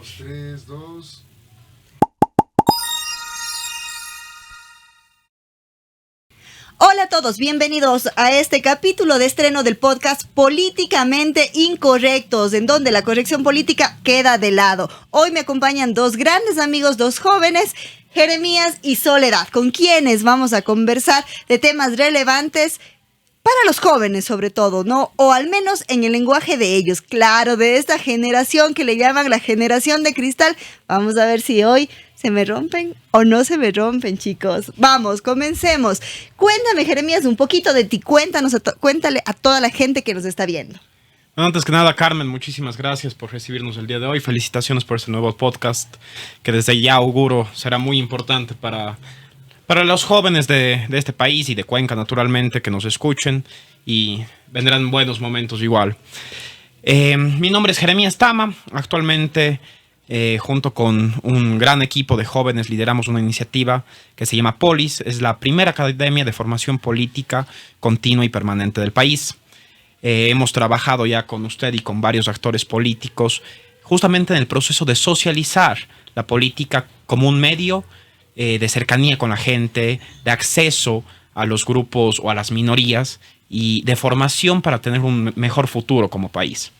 Vamos, 3, 2. Hola a todos, bienvenidos a este capítulo de estreno del podcast Políticamente Incorrectos, en donde la corrección política queda de lado. Hoy me acompañan dos grandes amigos, dos jóvenes, Jeremías y Soledad, con quienes vamos a conversar de temas relevantes para los jóvenes sobre todo, ¿no? O al menos en el lenguaje de ellos, claro, de esta generación que le llaman la generación de cristal. Vamos a ver si hoy se me rompen o no se me rompen, chicos. Vamos, comencemos. Cuéntame, Jeremías, un poquito de ti. Cuéntale a toda la gente que nos está viendo. Bueno, antes que nada, Carmen, muchísimas gracias por recibirnos el día de hoy. Felicitaciones por este nuevo podcast que desde ya auguro será muy importante para los jóvenes de este país y de Cuenca, naturalmente, que nos escuchen, y vendrán buenos momentos igual. Mi nombre es Jeremías Tama. Actualmente, junto con un gran equipo de jóvenes, lideramos una iniciativa que se llama Polis. Es la primera academia de formación política continua y permanente del país. Hemos trabajado ya con usted y con varios actores políticos justamente en el proceso de socializar la política como un medio de cercanía con la gente, de acceso a los grupos o a las minorías y de formación para tener un mejor futuro como país.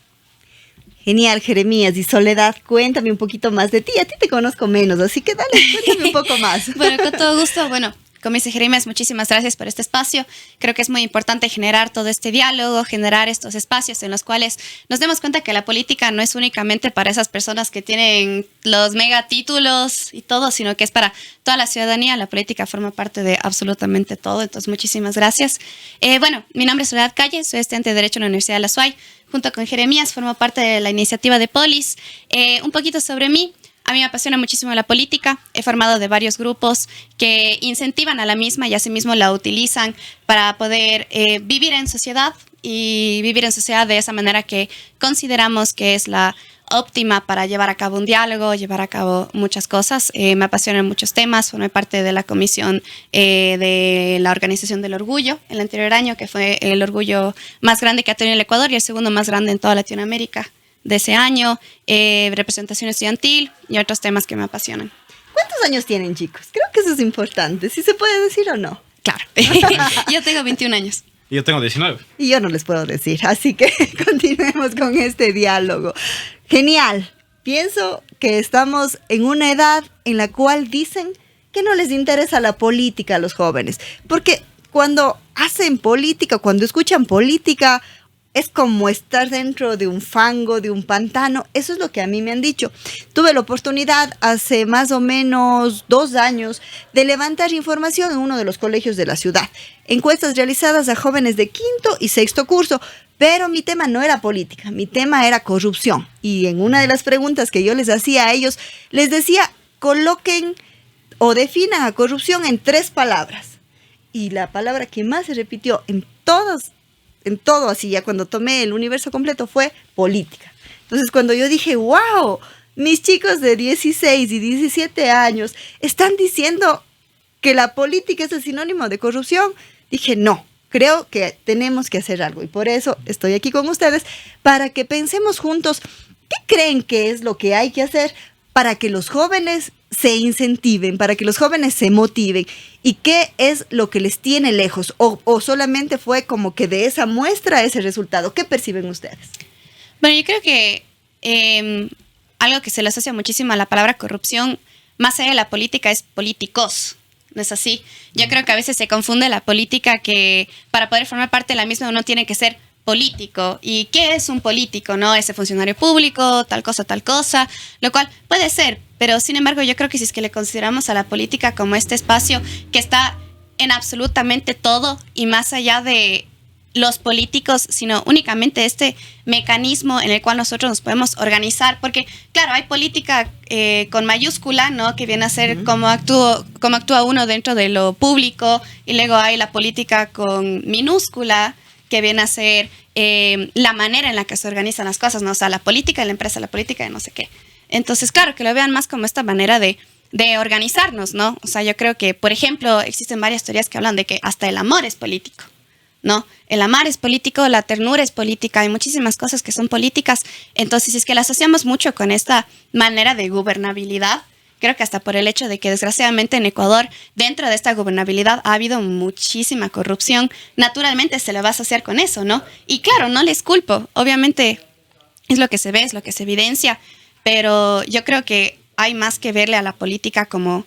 Genial, Jeremías. Y Soledad, cuéntame un poquito más de ti. A ti te conozco menos, así que dale, cuéntame un poco más. Bueno, con todo gusto. Bueno, como dice Jeremías, muchísimas gracias por este espacio. Creo que es muy importante generar todo este diálogo, generar estos espacios en los cuales nos demos cuenta que la política no es únicamente para esas personas que tienen los mega títulos y todo, sino que es para toda la ciudadanía. La política forma parte de absolutamente todo. Entonces, muchísimas gracias. Bueno, mi nombre es Soledad Calle, soy estudiante de Derecho en la Universidad de la SUAY. Junto con Jeremías formo parte de la iniciativa de Polis. Un poquito sobre mí. A mí me apasiona muchísimo la política. He formado de varios grupos que incentivan a la misma y asimismo la utilizan para poder vivir en sociedad y vivir en sociedad de esa manera que consideramos que es la óptima para llevar a cabo un diálogo, llevar a cabo muchas cosas. Me apasionan muchos temas. Formé parte de la comisión de la Organización del Orgullo el anterior año, que fue el orgullo más grande que ha tenido el Ecuador y el segundo más grande en toda Latinoamérica de ese año, representación estudiantil y otros temas que me apasionan. ¿Cuántos años tienen, chicos? Creo que eso es importante. ¿Sí se puede decir o no? Claro. Yo tengo 21 años. Y yo tengo 19. Y yo no les puedo decir, así que continuemos con este diálogo. Genial. Pienso que estamos en una edad en la cual dicen que no les interesa la política a los jóvenes. Porque cuando hacen política, cuando escuchan política, es como estar dentro de un fango, de un pantano. Eso es lo que a mí me han dicho. Tuve la oportunidad hace más o menos 2 años de levantar información en uno de los colegios de la ciudad. Encuestas realizadas a jóvenes de 5º y 6º curso. Pero mi tema no era política, mi tema era corrupción. Y en una de las preguntas que yo les hacía a ellos, les decía, coloquen o definan a corrupción en 3 palabras. Y la palabra que más se repitió en todo así, ya cuando tomé el universo completo, fue política. Entonces, cuando yo dije, wow, mis chicos de 16 y 17 años están diciendo que la política es el sinónimo de corrupción, dije, no, creo que tenemos que hacer algo. Y por eso estoy aquí con ustedes, para que pensemos juntos, ¿qué creen que es lo que hay que hacer para que los jóvenes se incentiven, para que los jóvenes se motiven? ¿Y qué es lo que les tiene lejos? ¿O solamente fue como que de esa muestra ese resultado? ¿Qué perciben ustedes? Bueno, yo creo que algo que se le asocia muchísimo a la palabra corrupción, más allá de la política, es políticos. ¿No es así? Yo creo que a veces se confunde la política, que para poder formar parte de la misma uno tiene que ser político. ¿Y qué es un político? ¿No? Ese funcionario público, tal cosa, lo cual puede ser, pero sin embargo yo creo que si es que le consideramos a la política como este espacio que está en absolutamente todo y más allá de los políticos, sino únicamente este mecanismo en el cual nosotros nos podemos organizar, porque claro, hay política con mayúscula, ¿no? Que viene a ser cómo actúa uno dentro de lo público, y luego hay la política con minúscula, que viene a ser la manera en la que se organizan las cosas, ¿no? O sea, la política de la empresa, la política de no sé qué. Entonces, claro, que lo vean más como esta manera de organizarnos, ¿no? O sea, yo creo que, por ejemplo, existen varias teorías que hablan de que hasta el amor es político, ¿no? El amar es político, la ternura es política, hay muchísimas cosas que son políticas. Entonces, si es que la asociamos mucho con esta manera de gobernabilidad, creo que hasta por el hecho de que desgraciadamente en Ecuador, dentro de esta gobernabilidad ha habido muchísima corrupción, naturalmente se le va a asociar con eso, ¿no? Y claro, no les culpo, obviamente es lo que se ve, es lo que se evidencia, pero yo creo que hay más que verle a la política como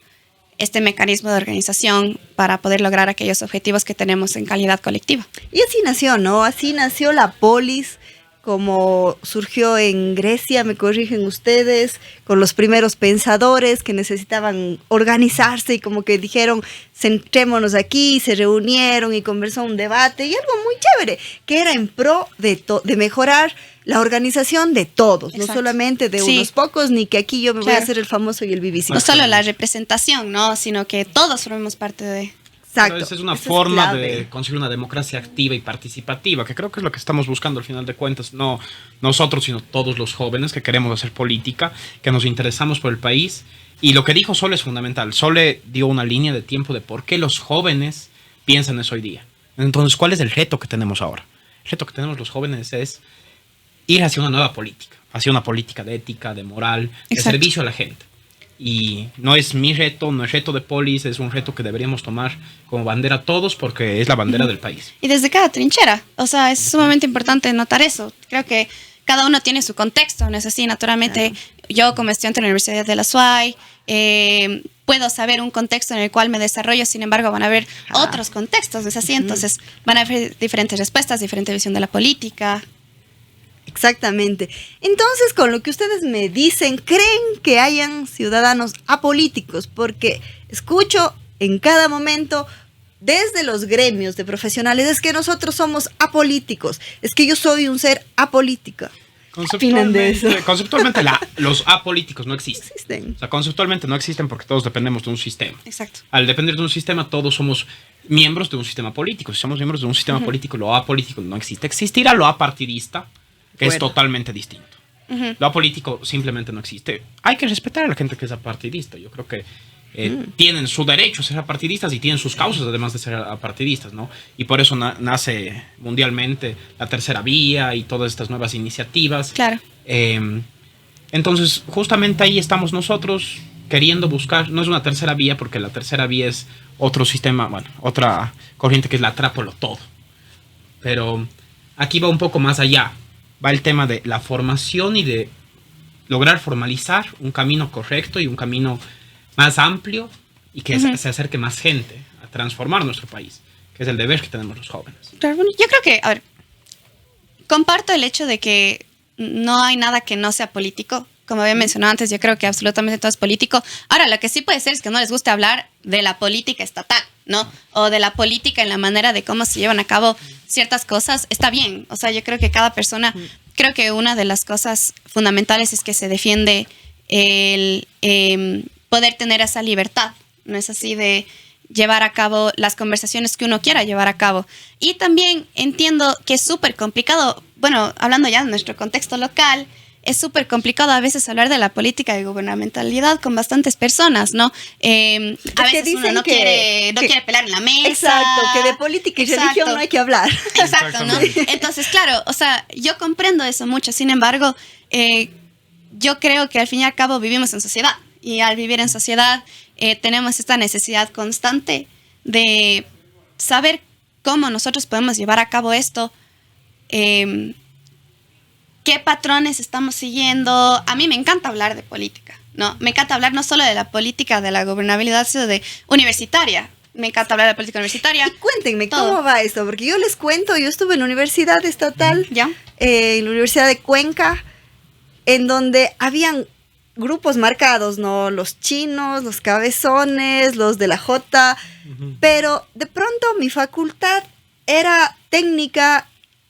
este mecanismo de organización para poder lograr aquellos objetivos que tenemos en calidad colectiva. Y así nació, ¿no? Así nació la polis, como surgió en Grecia, me corrigen ustedes, con los primeros pensadores que necesitaban organizarse y como que dijeron, centrémonos aquí, se reunieron y conversó un debate y algo muy chévere, que era en pro de mejorar la organización de todos, Exacto. no solamente de unos pocos, ni que aquí yo me voy a hacer el famoso y el vivísimo. No solo la representación, ¿no? Sino que todos formemos parte de... Exacto. Pero esa es una Eso forma clave. de conseguir una democracia activa y participativa, que creo que es lo que estamos buscando al final de cuentas, no nosotros, sino todos los jóvenes que queremos hacer política, que nos interesamos por el país. Y lo que dijo Sole es fundamental. Sole dio una línea de tiempo de por qué los jóvenes piensan eso hoy día. Entonces, ¿cuál es el reto que tenemos ahora? El reto que tenemos los jóvenes es ir hacia una nueva política, hacia una política de ética, de moral, de Exacto. servicio a la gente. Y no es mi reto, no es reto de Polis, es un reto que deberíamos tomar como bandera todos porque es la bandera del país. Y desde cada trinchera, o sea, es sumamente importante notar eso. Creo que cada uno tiene su contexto, ¿no es así? Naturalmente, yo como estudiante de la Universidad de la SUAY, puedo saber un contexto en el cual me desarrollo, sin embargo, van a haber otros contextos, ¿no es así? Entonces, van a haber diferentes respuestas, diferente visión de la política. Exactamente. Entonces, con lo que ustedes me dicen, ¿creen que hayan ciudadanos apolíticos? Porque escucho en cada momento desde los gremios de profesionales, es que nosotros somos apolíticos, es que yo soy un ser apolítico. ¿Opinan de eso? Conceptualmente los apolíticos no existen. Existen. O sea, conceptualmente no existen porque todos dependemos de un sistema. Exacto. Al depender de un sistema, todos somos miembros de un sistema político. Si somos miembros de un sistema político, lo apolítico no existe. Existirá lo apartidista, que es totalmente distinto. Lo apolítico simplemente no existe. Hay que respetar a la gente que es apartidista. Yo creo que tienen su derecho a ser apartidistas y tienen sus causas además de ser apartidistas, ¿no? Y por eso nace mundialmente la tercera vía y todas estas nuevas iniciativas. Claro. Entonces, justamente ahí estamos nosotros queriendo buscar, no es una tercera vía porque la tercera vía es otro sistema, bueno, otra corriente que es la atrápalo todo. Pero aquí va un poco más allá. Va el tema de la formación y de lograr formalizar un camino correcto y un camino más amplio y que se acerque más gente a transformar nuestro país, que es el deber que tenemos los jóvenes. Claro, bueno, yo creo que, a ver, comparto el hecho de que no hay nada que no sea político. Como había mencionado antes, yo creo que absolutamente todo es político. Ahora, lo que sí puede ser es que no les guste hablar de la política estatal, ¿no? O de la política en la manera de cómo se llevan a cabo ciertas cosas. Está bien. O sea, yo creo que cada persona, creo que una de las cosas fundamentales es que se defiende el poder tener esa libertad, ¿no es así? De llevar a cabo las conversaciones que uno quiera llevar a cabo. Y también entiendo que es súper complicado, bueno, hablando ya de nuestro contexto local, es súper complicado a veces hablar de la política de gubernamentalidad con bastantes personas, ¿no? A veces uno no quiere pelar en la mesa. Exacto, que de política y religión no hay que hablar. Exacto, ¿no? Entonces, claro, o sea, yo comprendo eso mucho. Sin embargo, yo creo que al fin y al cabo vivimos en sociedad. Y al vivir en sociedad tenemos esta necesidad constante de saber cómo nosotros podemos llevar a cabo esto. ¿Qué patrones estamos siguiendo? A mí me encanta hablar de política, ¿no? Me encanta hablar no solo de la política de la gobernabilidad, sino de universitaria. Me encanta hablar de la política universitaria. Y cuéntenme, ¿cómo va esto? Porque yo les cuento, yo estuve en la universidad estatal, ¿Ya? En la Universidad de Cuenca, en donde habían grupos marcados, ¿no? Los chinos, los cabezones, los de la J, pero de pronto mi facultad era técnica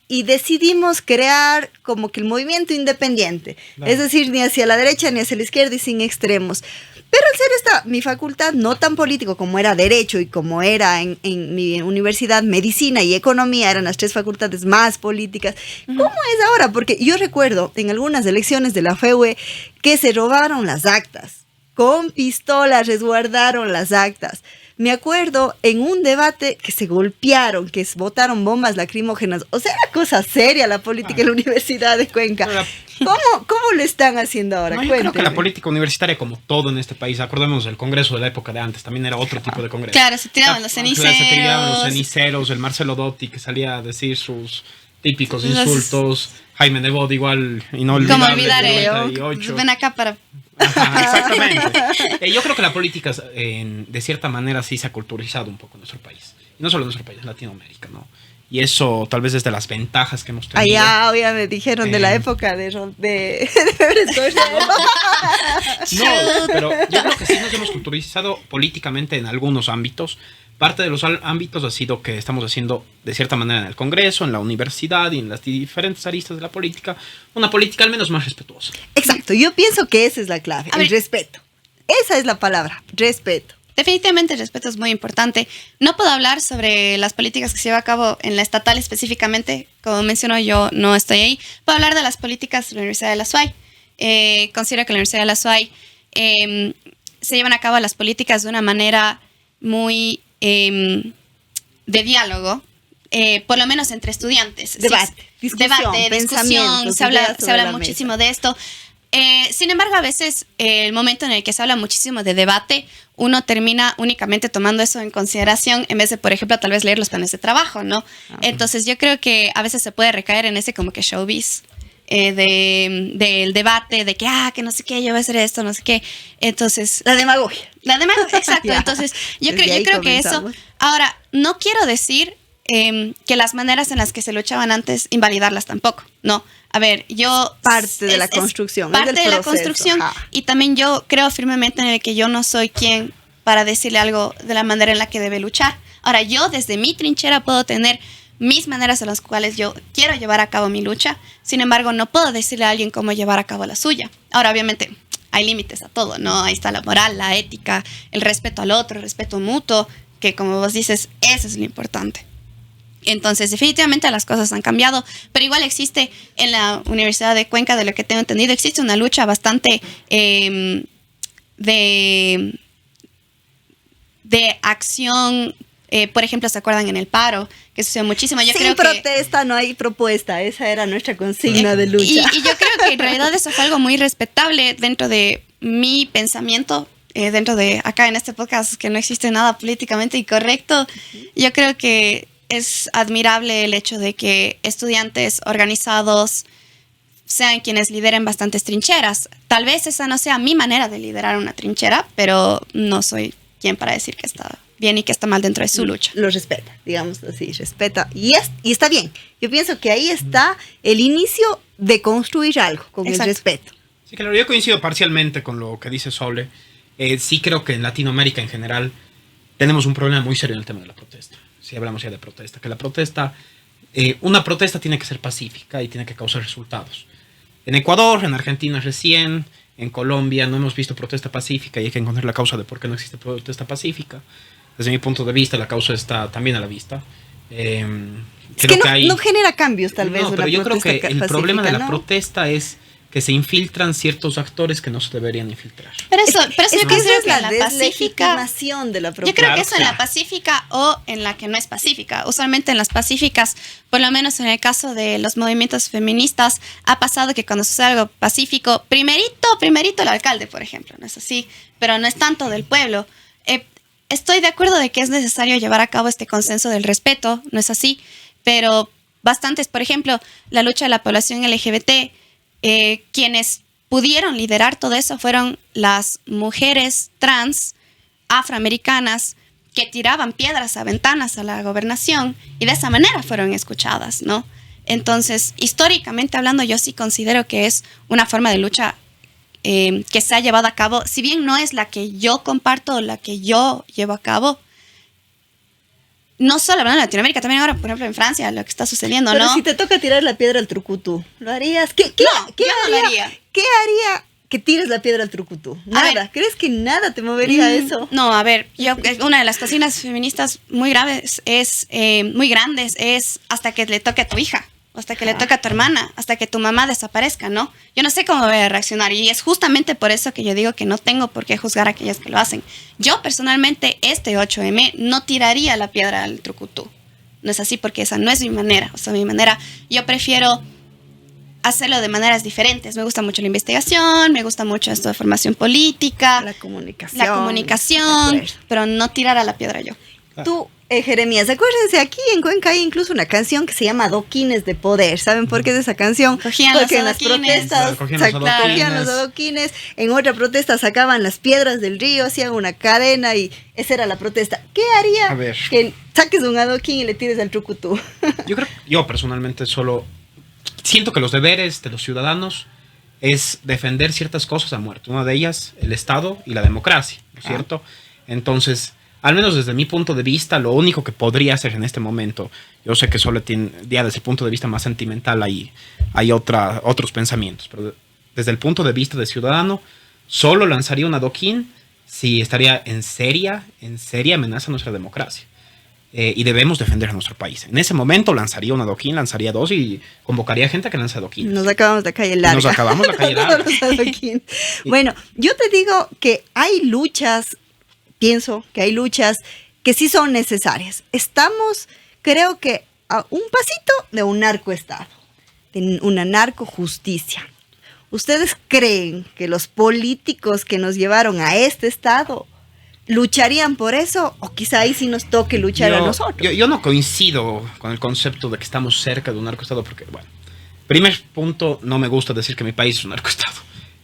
y decidimos crear como que el movimiento independiente, es decir, ni hacia la derecha ni hacia la izquierda y sin extremos. Pero al ser mi facultad no tan político como era Derecho y como era en mi universidad Medicina y Economía, eran las tres facultades más políticas. ¿Cómo es ahora? Porque yo recuerdo en algunas elecciones de la FEUE que se robaron las actas, con pistolas resguardaron las actas. Me acuerdo en un debate que se golpearon, que botaron bombas lacrimógenas. O sea, era cosa seria la política en la Universidad de Cuenca. ¿Cómo lo están haciendo ahora? No, yo creo que Cuéntenme. la política universitaria, como todo en este país, acordémonos del Congreso de la época de antes, también era otro tipo de Congreso. Claro, se tiraban los Se tiraban los ceniceros. ceniceros, el Marcelo Dotti que salía a decir sus típicos insultos, Jaime Nebot igual Como inolvidable. olvidar del el 98. ven acá para... Ajá, exactamente. Yo creo que la política, de cierta manera, sí se ha culturizado un poco en nuestro país. Y no solo en nuestro país, en Latinoamérica, ¿no? Y eso tal vez es de las ventajas que hemos tenido. Allá, ya me dijeron de la época de Febre Escocia. No, pero yo creo que sí nos hemos culturizado políticamente en algunos ámbitos. Parte de los ámbitos ha sido que estamos haciendo, de cierta manera, en el Congreso, en la universidad y en las diferentes aristas de la política, una política al menos más respetuosa. Exacto, yo pienso que esa es la clave, A el ver. respeto. Esa es la palabra, respeto. Definitivamente el respeto es muy importante. No puedo hablar sobre las políticas que se lleva a cabo en la estatal específicamente. Como menciono, yo no estoy ahí. Puedo hablar de las políticas de la Universidad de la SUAY. Considero que la Universidad de la SUAY se llevan a cabo las políticas de una manera muy de diálogo, por lo menos entre estudiantes. Debate, Sí, discusión, discusión, pensamientos, se habla ideas sobre la muchísimo mesa. de esto. Sin embargo, a veces el momento en el que se habla muchísimo de debate, uno termina únicamente tomando eso en consideración en vez de, por ejemplo, tal vez leer los planes de trabajo, ¿no? Entonces yo creo que a veces se puede recaer en ese como que showbiz del debate, de que no sé qué, yo voy a hacer esto, no sé qué. Entonces... La demagogia. La demás, exacto. Ya. Entonces, yo Desde ahí creo que eso... comenzamos. Ahora, no quiero decir que las maneras en las que se luchaban antes, invalidarlas tampoco, no. A ver, yo... Parte de la construcción, es Parte del de la proceso, construcción. ajá. Y también yo creo firmemente en el que yo no soy quien para decirle algo de la manera en la que debe luchar. Ahora, yo desde mi trinchera puedo tener mis maneras en las cuales yo quiero llevar a cabo mi lucha. Sin embargo, no puedo decirle a alguien cómo llevar a cabo la suya. Ahora, obviamente, hay límites a todo, ¿no? Ahí está la moral, la ética, el respeto al otro, el respeto mutuo, que como vos dices, eso es lo importante. Entonces, definitivamente las cosas han cambiado, pero igual existe en la Universidad de Cuenca, de lo que tengo entendido, existe una lucha bastante de acción. Por ejemplo, ¿se acuerdan en el paro? Que sucedió muchísimo. Yo Sin creo protesta no hay propuesta, esa era nuestra consigna de lucha. Y yo creo que en realidad eso fue algo muy respetable dentro de mi pensamiento, dentro de acá en este podcast, que no existe nada políticamente incorrecto. Yo creo que es admirable el hecho de que estudiantes organizados sean quienes lideren bastantes trincheras. Tal vez esa no sea mi manera de liderar una trinchera, pero no soy quien para decir que está bien y que está mal dentro de su lucha. Lo respeta, digamos así, respeta. Y está bien. Yo pienso que ahí está el inicio de construir algo, con Exacto. el respeto. Sí, claro, yo coincido parcialmente con lo que dice Sole. Sí creo que en Latinoamérica en general tenemos un problema muy serio en el tema de la protesta. Si hablamos ya de protesta, que la protesta, una protesta tiene que ser pacífica y tiene que causar resultados. En Ecuador, en Argentina recién, en Colombia no hemos visto protesta pacífica y hay que encontrar la causa de por qué no existe protesta pacífica. Desde mi punto de vista, la causa está también a la vista. Es Creo que hay... no genera cambios, tal vez. No, pero una yo creo que protesta el problema de la pacífica, ¿no? protesta es que se infiltran ciertos actores que no se deberían infiltrar. Pero eso Es yo que esa considero es que en la la pacífica... deslegitimación de la Yo protesta. creo Claro, que eso en la claro. pacífica o en la que no es pacífica. Usualmente en las pacíficas, por lo menos en el caso de los movimientos feministas, ha pasado que cuando sucede algo pacífico, primerito el alcalde, por ejemplo, no es así, pero no es tanto del pueblo. Estoy de acuerdo de que es necesario llevar a cabo este consenso del respeto, no es así, pero bastantes, por ejemplo, la lucha de la población LGBT, quienes pudieron liderar todo eso fueron las mujeres trans afroamericanas que tiraban piedras a ventanas a la gobernación y de esa manera fueron escuchadas, ¿no? Entonces, históricamente hablando, yo sí considero que es una forma de lucha que se ha llevado a cabo, si bien no es la que yo comparto o la que yo llevo a cabo, no solo hablando de Latinoamérica, también ahora, por ejemplo, en Francia, lo que está sucediendo, Pero ¿no? si te toca tirar la piedra al trucutú, ¿lo harías? ¿Qué yo no lo haría. ¿Qué haría que tires la piedra al trucutú? Nada. ver. ¿Crees que nada te movería eso? No, a ver, una de las cocinas feministas muy graves muy grandes es hasta que le toque a tu hija. hasta que le toque a tu hermana, hasta que tu mamá desaparezca, ¿no? Yo no sé cómo voy a reaccionar y es justamente por eso que yo digo que no tengo por qué juzgar a aquellas que lo hacen. Yo personalmente, este 8M, no tiraría la piedra al trucutú. No es así porque esa no es mi manera. O sea, mi manera, yo prefiero hacerlo de maneras diferentes. Me gusta mucho la investigación, me gusta mucho esto de formación política. La comunicación. Pero no tirar a la piedra yo. Tú, Jeremías, acuérdense, aquí en Cuenca hay incluso una canción que se llama Adoquines de Poder. ¿Saben por qué es esa canción? Cogían porque los en las adoquines. protestas Cogían los adoquines, en otra protesta sacaban las piedras del río, hacían una cadena y esa era la protesta. ¿Qué haría A ver. que saques un adoquín y le tires al trucutú? Yo personalmente solo siento que los deberes de los ciudadanos es defender ciertas cosas a muerte. Una de ellas, el Estado y la democracia, ¿no es cierto? Entonces, al menos desde mi punto de vista, lo único que podría hacer en este momento, yo sé que solo tiene, ya desde el punto de vista más sentimental hay otros pensamientos, pero desde el punto de vista de ciudadano, solo lanzaría un adoquín si estaría en seria amenaza a nuestra democracia. Y debemos defender a nuestro país. En ese momento lanzaría un adoquín, lanzaría dos y convocaría gente a que lance adoquines. Nos acabamos la calle larga. Nos acabamos la calle larga. Los adoquines. Bueno, yo te digo que hay luchas, pienso que hay luchas que sí son necesarias. Estamos, creo que, a un pasito de un narcoestado, de una narcojusticia. ¿Ustedes creen que los políticos que nos llevaron a este estado lucharían por eso? ¿O quizá ahí sí nos toque luchar a nosotros? Yo no coincido con el concepto de que estamos cerca de un narcoestado porque, bueno, primer punto, no me gusta decir que mi país es un narcoestado.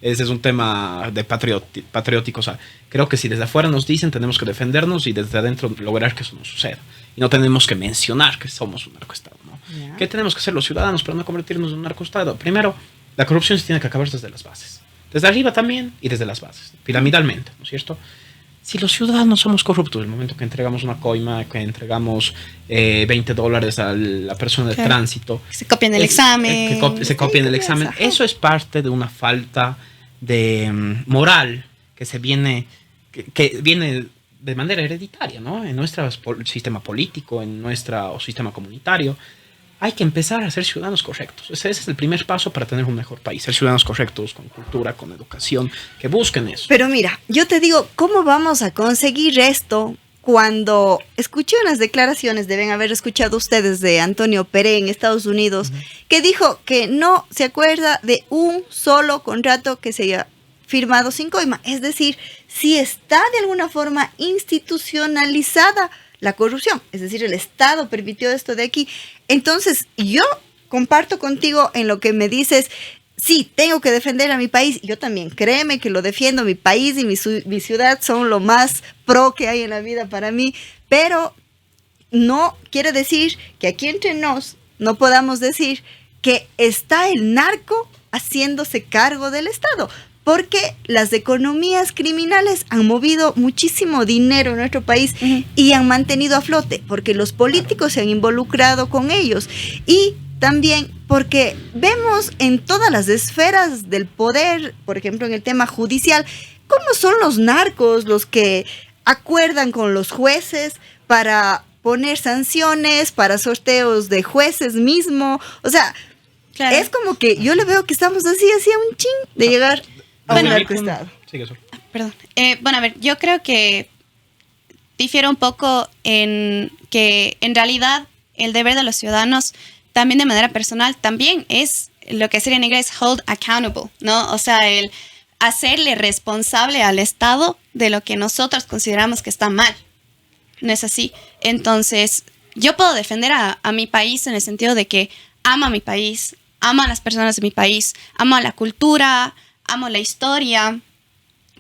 Ese es un tema de patriótico. O sea, creo que si desde afuera nos dicen, tenemos que defendernos y desde adentro lograr que eso no suceda. Y no tenemos que mencionar que somos un narcoestado, ¿no? Yeah. ¿Qué tenemos que hacer los ciudadanos para no convertirnos en un narcoestado? Primero, la corrupción se tiene que acabar desde las bases. Desde arriba también y desde las bases, piramidalmente, ¿no es cierto? Si los ciudadanos somos corruptos, el momento que entregamos una coima, que entregamos $20 a la persona de tránsito, que se copien el examen, se copien el examen, eso es parte de una falta de moral que viene de manera hereditaria, ¿no? En nuestro sistema político, en nuestro sistema comunitario. Hay que empezar a ser ciudadanos correctos. Ese es el primer paso para tener un mejor país. Ser ciudadanos correctos, con cultura, con educación, que busquen eso. Pero mira, yo te digo, ¿cómo vamos a conseguir esto cuando escuché unas declaraciones, deben haber escuchado ustedes, de Antonio Pérez en Estados Unidos, que dijo que no se acuerda de un solo contrato que se haya firmado sin coima? Es decir, si está de alguna forma institucionalizada la corrupción, es decir, el Estado permitió esto de aquí. Entonces, yo comparto contigo en lo que me dices, sí, tengo que defender a mi país. Yo también, créeme que lo defiendo, mi país y mi ciudad son lo más pro que hay en la vida para mí, pero no quiere decir que aquí entre nos no podamos decir que está el narco haciéndose cargo del Estado. Porque las economías criminales han movido muchísimo dinero en nuestro país y han mantenido a flote, porque los políticos se han involucrado con ellos y también porque vemos en todas las esferas del poder, por ejemplo en el tema judicial, cómo son los narcos los que acuerdan con los jueces para poner sanciones, para sorteos de jueces mismo. O sea, claro, es como que yo le veo que estamos así a un chin de llegar a un narcoestado. Perdón. Bueno, a ver, yo creo que difiere un poco en que en realidad el deber de los ciudadanos también de manera personal también es lo que sería en inglés hold accountable, ¿no? O sea, el hacerle responsable al Estado de lo que nosotros consideramos que está mal. ¿No es así? Entonces, yo puedo defender a mi país en el sentido de que amo a mi país, amo a las personas de mi país, amo a la cultura, amo la historia,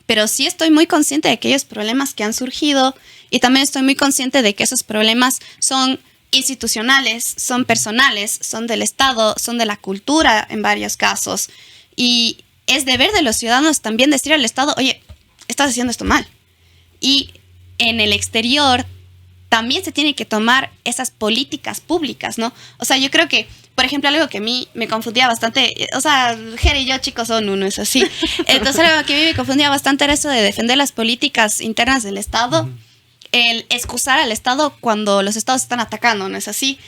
pero sí estoy muy consciente de aquellos problemas que han surgido y también estoy muy consciente de que esos problemas son institucionales, son personales, son del Estado, son de la cultura en varios casos. Y es deber de los ciudadanos también decir al Estado, oye, estás haciendo esto mal. Y en el exterior también se tienen que tomar esas políticas públicas, ¿no? O sea, yo creo que, por ejemplo, algo que a mí me confundía bastante, o sea, Jere y yo, chicos, son uno, es así. Entonces, algo que a mí me confundía bastante era eso de defender las políticas internas del Estado, el excusar al Estado cuando los Estados están atacando, ¿no es así?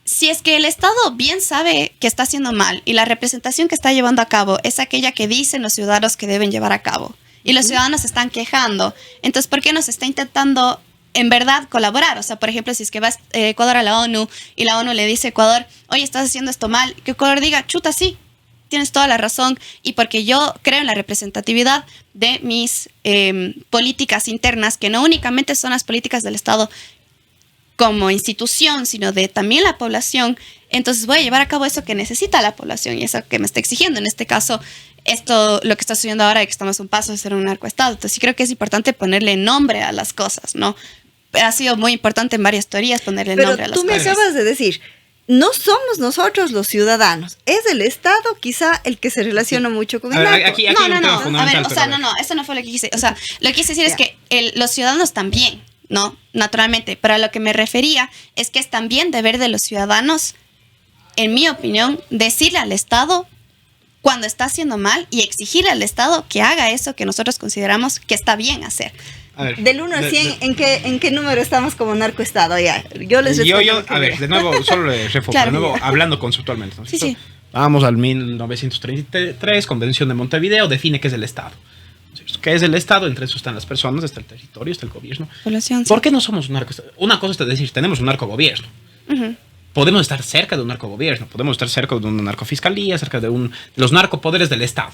si es que el Estado bien sabe que está haciendo mal y la representación que está llevando a cabo es aquella que dicen los ciudadanos que deben llevar a cabo y los ciudadanos se están quejando, entonces ¿por qué no se está intentando en verdad colaborar? O sea, por ejemplo, si es que va Ecuador a la ONU y la ONU le dice a Ecuador, oye, estás haciendo esto mal, que Ecuador diga, chuta, sí, tienes toda la razón, y porque yo creo en la representatividad de mis políticas internas, que no únicamente son las políticas del Estado como institución, sino de también la población, entonces voy a llevar a cabo eso que necesita la población y eso que me está exigiendo. En este caso, esto, lo que está sucediendo ahora, de que estamos a un paso de ser un narcoestado. Entonces sí creo que es importante ponerle nombre a las cosas, ¿no? Ha sido muy importante en varias teorías ponerle nombre a las cosas. Pero tú me acabas de decir, no somos nosotros los ciudadanos, es el Estado quizá el que se relaciona mucho con el narco. Aquí hay un tema A fundamental, ver, o sea, pero no, eso no fue lo que quise. O sea, lo que quise decir es que los ciudadanos también, ¿no? Naturalmente. Pero a lo que me refería es que es también deber de los ciudadanos, en mi opinión, decirle al Estado cuando está haciendo mal y exigirle al Estado que haga eso que nosotros consideramos que está bien hacer. A ver, Del 1 al 100, ¿en qué número estamos como narcoestado? Ya, yo les a ver, de nuevo, solo le refoco, Claro. de nuevo, hablando conceptualmente, ¿no? Sí, sí. Vamos al 1933, Convención de Montevideo, define qué es el Estado. ¿Qué es el Estado? Entre eso están las personas, está el territorio, está el gobierno. Población, sí. ¿Por qué no somos un narcoestado? Una cosa es decir, tenemos un narcogobierno. Ujú. Podemos estar cerca de un narcogobierno, podemos estar cerca de una narcofiscalía, cerca de los narcopoderes del Estado.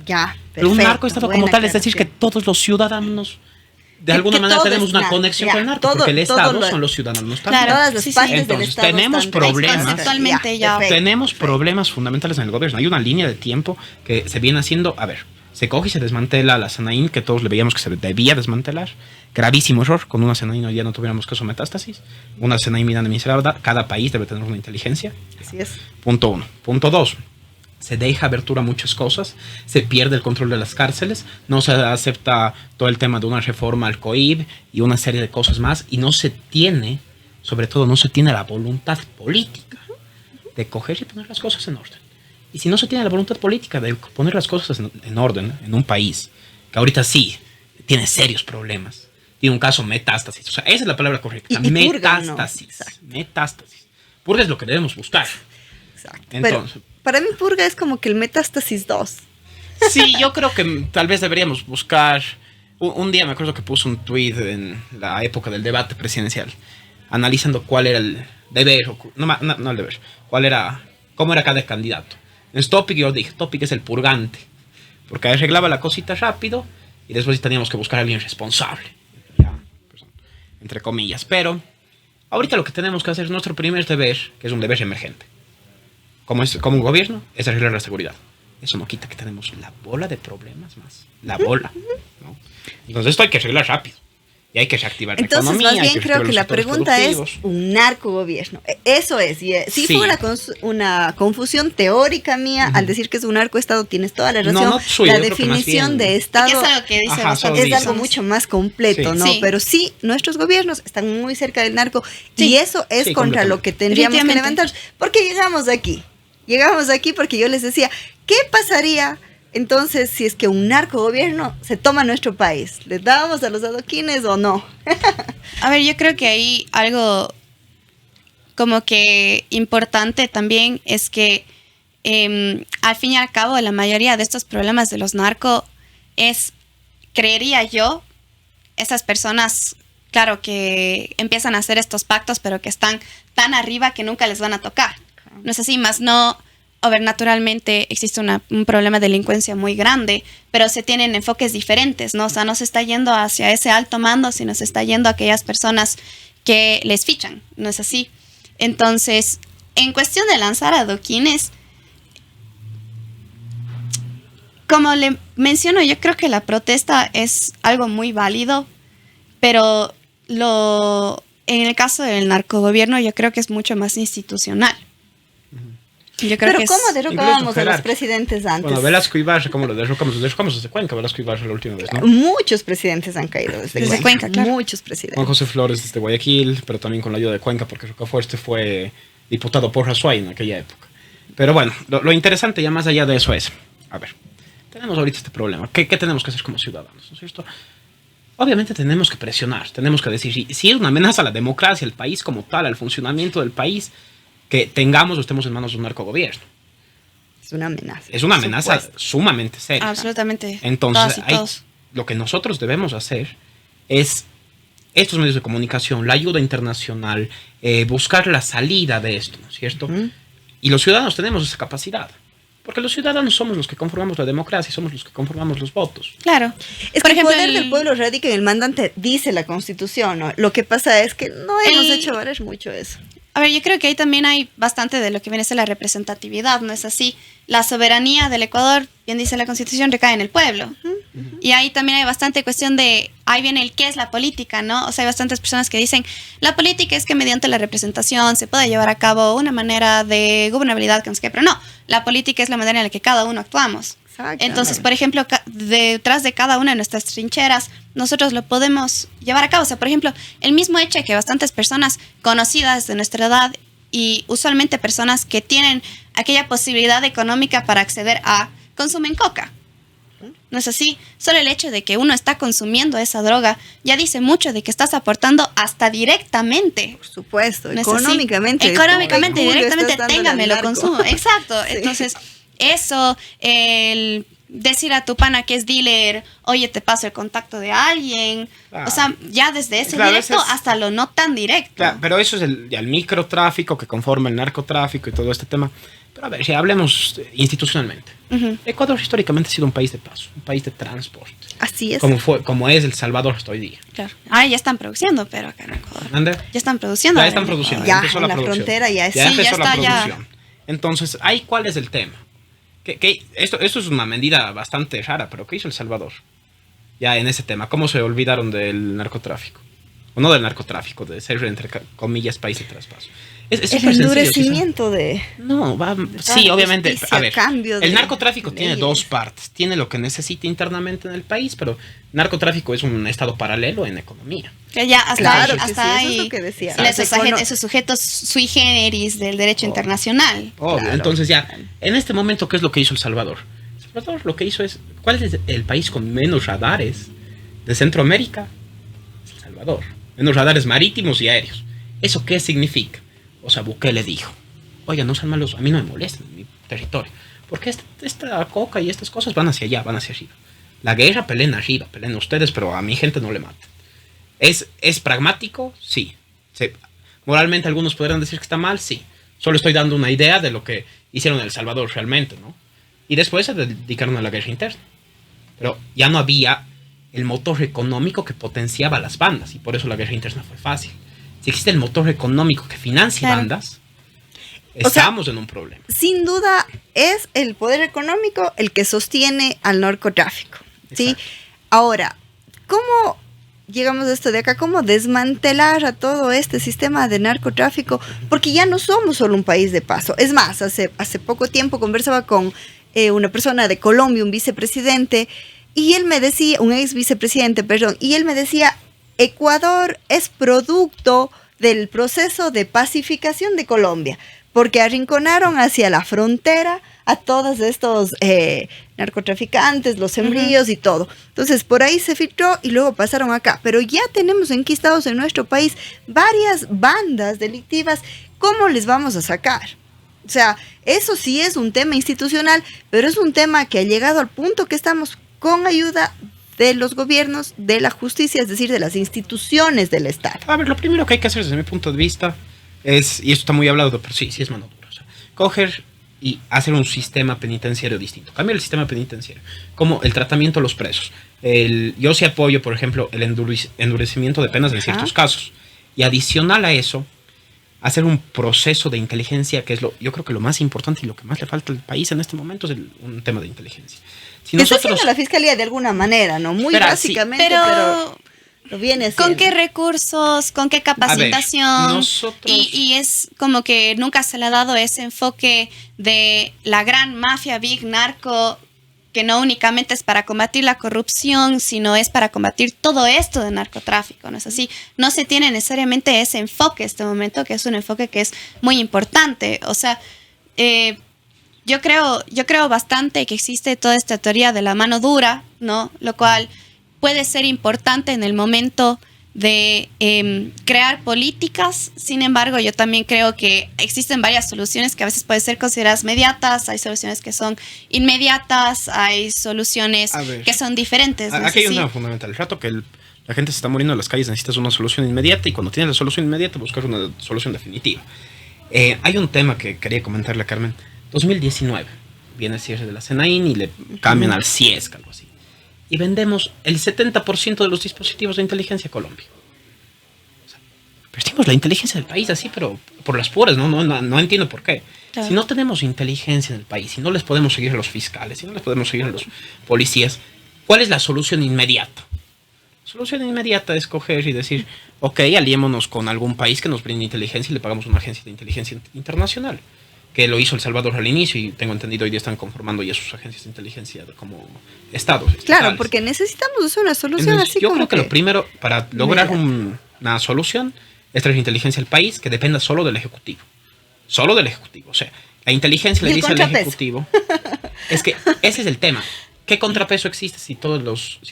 Ya, Pero un perfecto, narcoestado como buena tal es decir que aclaración. todos los ciudadanos de alguna que manera todo tenemos es una narco, conexión ya, con el narco, todo- porque el todo Estado lo- son los ciudadanos también. Claro. Todas las Sí, sí. partes del Entonces, Estado tenemos están problemas. Conceptualmente ya. perfecto, Tenemos perfecto. problemas fundamentales en el gobierno. Hay una línea de tiempo que se viene haciendo, a ver, se coge y se desmantela la Sanaín, que todos le veíamos que se debía desmantelar. Gravísimo error, con una Sanaín hoy día no tuviéramos caso metástasis. Una Sanaín mirando miserable, cada país debe tener una inteligencia. Así es. Punto 1. Punto 2. Se deja abertura a muchas cosas, se pierde el control de las cárceles, no se acepta todo el tema de una reforma al COIB y una serie de cosas más, y no se tiene, sobre todo no se tiene la voluntad política de coger y poner las cosas en orden. Y si no se tiene la voluntad política de poner las cosas en orden en un país, que ahorita sí tiene serios problemas, tiene un caso metástasis, o sea, esa es la palabra correcta, Y purga, ¿no? metástasis, Exacto. metástasis. Purga es lo que debemos buscar. Exacto. Entonces, Pero para mí purga es como que el metástasis 2. sí, yo creo que tal vez deberíamos buscar. Un día me acuerdo que puse un tweet en la época del debate presidencial, analizando cuál era el deber, no el deber, cómo era cada candidato. En Topic yo dije, Topic es el purgante, porque arreglaba la cosita rápido y después sí teníamos que buscar a alguien responsable, ya, pues, entre comillas. Pero ahorita lo que tenemos que hacer es nuestro primer deber, que es un deber emergente. Como un gobierno, es arreglar la seguridad. Eso no quita que tenemos la bola de problemas más. La bola, ¿no? Entonces esto hay que arreglar rápido. Y hay que reactivar la Entonces, economía. más hay bien que creo reactivar que los la sectores pregunta es productivos. un narcogobierno. Eso es. Sí, Sí. fue una confusión teórica mía al decir que es un narcoestado. Tienes toda la razón. No suyo, la yo creo que más definición bien- de Estado Es algo que dice Ajá, bastante. solo es dice. algo mucho más completo, Sí. ¿no? Sí. Pero sí, nuestros gobiernos están muy cerca del narco Sí. y eso es Sí, contra lo que tendríamos que Definitivamente. levantar. Porque llegamos aquí. Llegamos aquí porque yo les decía, ¿qué pasaría entonces si es que un narcogobierno se toma nuestro país? ¿Les dábamos a los adoquines o no? A ver, yo creo que ahí algo como que importante también es que al fin y al cabo la mayoría de estos problemas de los narcos es, creería yo, esas personas, claro, que empiezan a hacer estos pactos pero que están tan arriba que nunca les van a tocar. No es así, más no. A ver, naturalmente existe un problema de delincuencia muy grande, pero se tienen enfoques diferentes, ¿no? O sea, no se está yendo hacia ese alto mando, sino se está yendo a aquellas personas que les fichan, ¿no es así? Entonces, en cuestión de lanzar adoquines, como le menciono, yo creo que la protesta es algo muy válido, pero en el caso del narcogobierno yo creo que es mucho más institucional. Yo creo Pero que es- ¿cómo derrocábamos a los Gerardo. presidentes antes? Bueno, Velasco Ibarra, ¿cómo lo derrocamos? Lo derrocamos desde Cuenca, Velasco Ibarra la última vez, ¿no? Muchos presidentes han caído desde, Desde Cuenca, claro. Muchos presidentes. Juan José Flores desde Guayaquil, pero también con la ayuda de Cuenca, porque Rocafuerte fue diputado por Azuay en aquella época. Pero bueno, lo interesante ya más allá de eso es, a ver, tenemos ahorita este problema. ¿Qué tenemos que hacer como ciudadanos? ¿No es cierto? Obviamente tenemos que presionar, tenemos que decir, si es una amenaza a la democracia, al país como tal, al funcionamiento del país, que tengamos o estemos en manos de un narcogobierno. Es una amenaza. Es una amenaza Supuesto. sumamente seria. Absolutamente. Entonces, Todas y todos. lo que nosotros debemos hacer es estos medios de comunicación, la ayuda internacional, buscar la salida de esto, ¿no es cierto? Y los ciudadanos tenemos esa capacidad. Porque los ciudadanos somos los que conformamos la democracia, somos los que conformamos los votos. Claro. Es que el poder del pueblo radica en el mandante, dice la Constitución, ¿no? Lo que pasa es que no hemos hecho valer mucho eso. A ver, yo creo que ahí también hay bastante de lo que viene a ser la representatividad, ¿no es así? La soberanía del Ecuador, bien dice la Constitución, recae en el pueblo. Y ahí también hay bastante cuestión de, ahí viene el qué es la política, ¿no? O sea, hay bastantes personas que dicen, la política es que mediante la representación se puede llevar a cabo una manera de gobernabilidad, que no sé qué, pero no, la política es la manera en la que cada uno actuamos. Entonces, por ejemplo, detrás de cada una de nuestras trincheras, nosotros lo podemos llevar a cabo. O sea, por ejemplo, el mismo hecho de que bastantes personas conocidas de nuestra edad y usualmente personas que tienen aquella posibilidad económica para acceder a, consumen coca. ¿No es así? Solo el hecho de que uno está consumiendo esa droga ya dice mucho de que estás aportando hasta directamente. Por supuesto, ¿No es económicamente. así? Económicamente, directamente, estás dándole téngame, al lo narco. consumo. Exacto. Sí. Entonces, eso, el decir a tu pana que es dealer, oye, te paso el contacto de alguien. Claro. O sea, ya desde ese Claro, directo ese es- hasta lo no tan directo. Claro, pero eso es ya el microtráfico que conforma el narcotráfico y todo este tema. Pero a ver, si hablemos institucionalmente. Ujú. Ecuador históricamente ha sido un país de paso, un país de transporte. Así es. Como es El Salvador hasta hoy día. Claro. Ah, ya están produciendo, pero acá en Ecuador. ¿Ande? Ya están produciendo. Ya ahora están en produciendo. Ecuador. Ya, empezó en la la producción. frontera ya es- Ya Sí, empezó ya la está, ya. producción. Entonces, ahí, ¿cuál es el tema? Que esto es una medida bastante rara, pero ¿qué hizo El Salvador? Ya en ese tema, ¿cómo se olvidaron del narcotráfico? O no del narcotráfico, de ser, entre comillas, país de traspaso. Es El súper sencillo, ¿sí sabes? endurecimiento de... No, va, toda sí, la obviamente. justicia A ver, a cambio de el narcotráfico tiene leyes. dos partes. Tiene lo que necesita internamente en el país, pero narcotráfico es un estado paralelo en economía. Que ya hasta Claro ahí, que hasta sí, eso es ahí lo que decía. esos sujetos sui generis del derecho internacional. Obvio. Claro. Entonces ya, en este momento, ¿qué es lo que hizo El Salvador? El Salvador lo que hizo es, ¿cuál es el país con menos radares de Centroamérica? Es El Salvador. Menos radares marítimos y aéreos. ¿Eso qué significa? O sea, Bukele dijo, oiga, no sean malos, a mí no me molestan en mi territorio, porque esta coca y estas cosas van hacia allá, van hacia arriba. La guerra peleen arriba, peleen ustedes, pero a mi gente no le maten. ¿Es pragmático? Sí. Moralmente algunos podrán decir que está mal, sí. Solo estoy dando una idea de lo que hicieron en El Salvador realmente, ¿no? Y después se dedicaron a la guerra interna. Pero ya no había el motor económico que potenciaba las bandas, y por eso la guerra interna fue fácil. Si existe el motor económico que financia Claro. bandas, O sea, estamos en un problema. Sin duda es el poder económico el que sostiene al narcotráfico, ¿sí? Exacto. Ahora, ¿cómo llegamos a esto de acá? ¿Cómo desmantelar a todo este sistema de narcotráfico? Porque ya no somos solo un país de paso. Es más, hace poco tiempo conversaba con una persona de Colombia, un vicepresidente, y él me decía, un ex vicepresidente, perdón, y él me decía, Ecuador es producto del proceso de pacificación de Colombia, porque arrinconaron hacia la frontera a todos estos narcotraficantes, los sembríos y todo. Entonces, por ahí se filtró y luego pasaron acá. Pero ya tenemos enquistados en nuestro país varias bandas delictivas. ¿Cómo les vamos a sacar? O sea, eso sí es un tema institucional, pero es un tema que ha llegado al punto que estamos con ayuda de los gobiernos, de la justicia, es decir, de las instituciones del Estado. A ver, lo primero que hay que hacer desde mi punto de vista es, y esto está muy hablado, pero sí es mano dura, o sea, coger y hacer un sistema penitenciario distinto. Cambiar el sistema penitenciario, como el tratamiento a los presos. Yo sí apoyo, por ejemplo, el endurecimiento de penas en ciertos casos. Y adicional a eso, hacer un proceso de inteligencia, que es yo creo que lo más importante y lo que más le falta al país en este momento es un tema de inteligencia. Si Que está nosotros, haciendo la fiscalía de alguna manera, ¿no? Muy Espera, básicamente, Pero, pero lo viene haciendo. ¿con qué recursos? ¿Con qué capacitación? nosotros- Y es como que nunca se le ha dado ese enfoque de la gran mafia, big narco, que no únicamente es para combatir la corrupción, sino es para combatir todo esto de narcotráfico, ¿no es así? No se tiene necesariamente ese enfoque en este momento, que es un enfoque que es muy importante. O sea, yo creo bastante que existe toda esta teoría de la mano dura, ¿no? Lo cual puede ser importante en el momento crear políticas. Sin embargo, yo también creo que existen varias soluciones que a veces pueden ser consideradas mediatas, hay soluciones que son inmediatas, hay soluciones que son diferentes. Aquí hay un tema fundamental. El rato que la gente se está muriendo en las calles, necesitas una solución inmediata, y cuando tienes la solución inmediata buscas una solución definitiva. Hay un tema que quería comentarle a Carmen. 2019 viene el cierre de la CNAIN y le cambian al CIESC, algo así. Y vendemos el 70% de los dispositivos de inteligencia a Colombia. O sea, perdimos la inteligencia del país así, pero por las puras, no entiendo por qué. Claro. Si no tenemos inteligencia en el país, si no les podemos seguir a los fiscales, si no les podemos seguir a los policías, ¿cuál es la solución inmediata? La solución inmediata es coger y decir, ok, aliémonos con algún país que nos brinde inteligencia y le pagamos una agencia de inteligencia internacional, que lo hizo El Salvador al inicio, y tengo entendido hoy día están conformando ya sus agencias de inteligencia como estados. Claro, porque necesitamos una solución. Entonces, así yo como creo que lo primero para lograr una solución es traer inteligencia al país que dependa solo del Ejecutivo. Solo del Ejecutivo. O sea, la inteligencia le dice al Ejecutivo. Es que ese es el tema. ¿Qué contrapeso existe si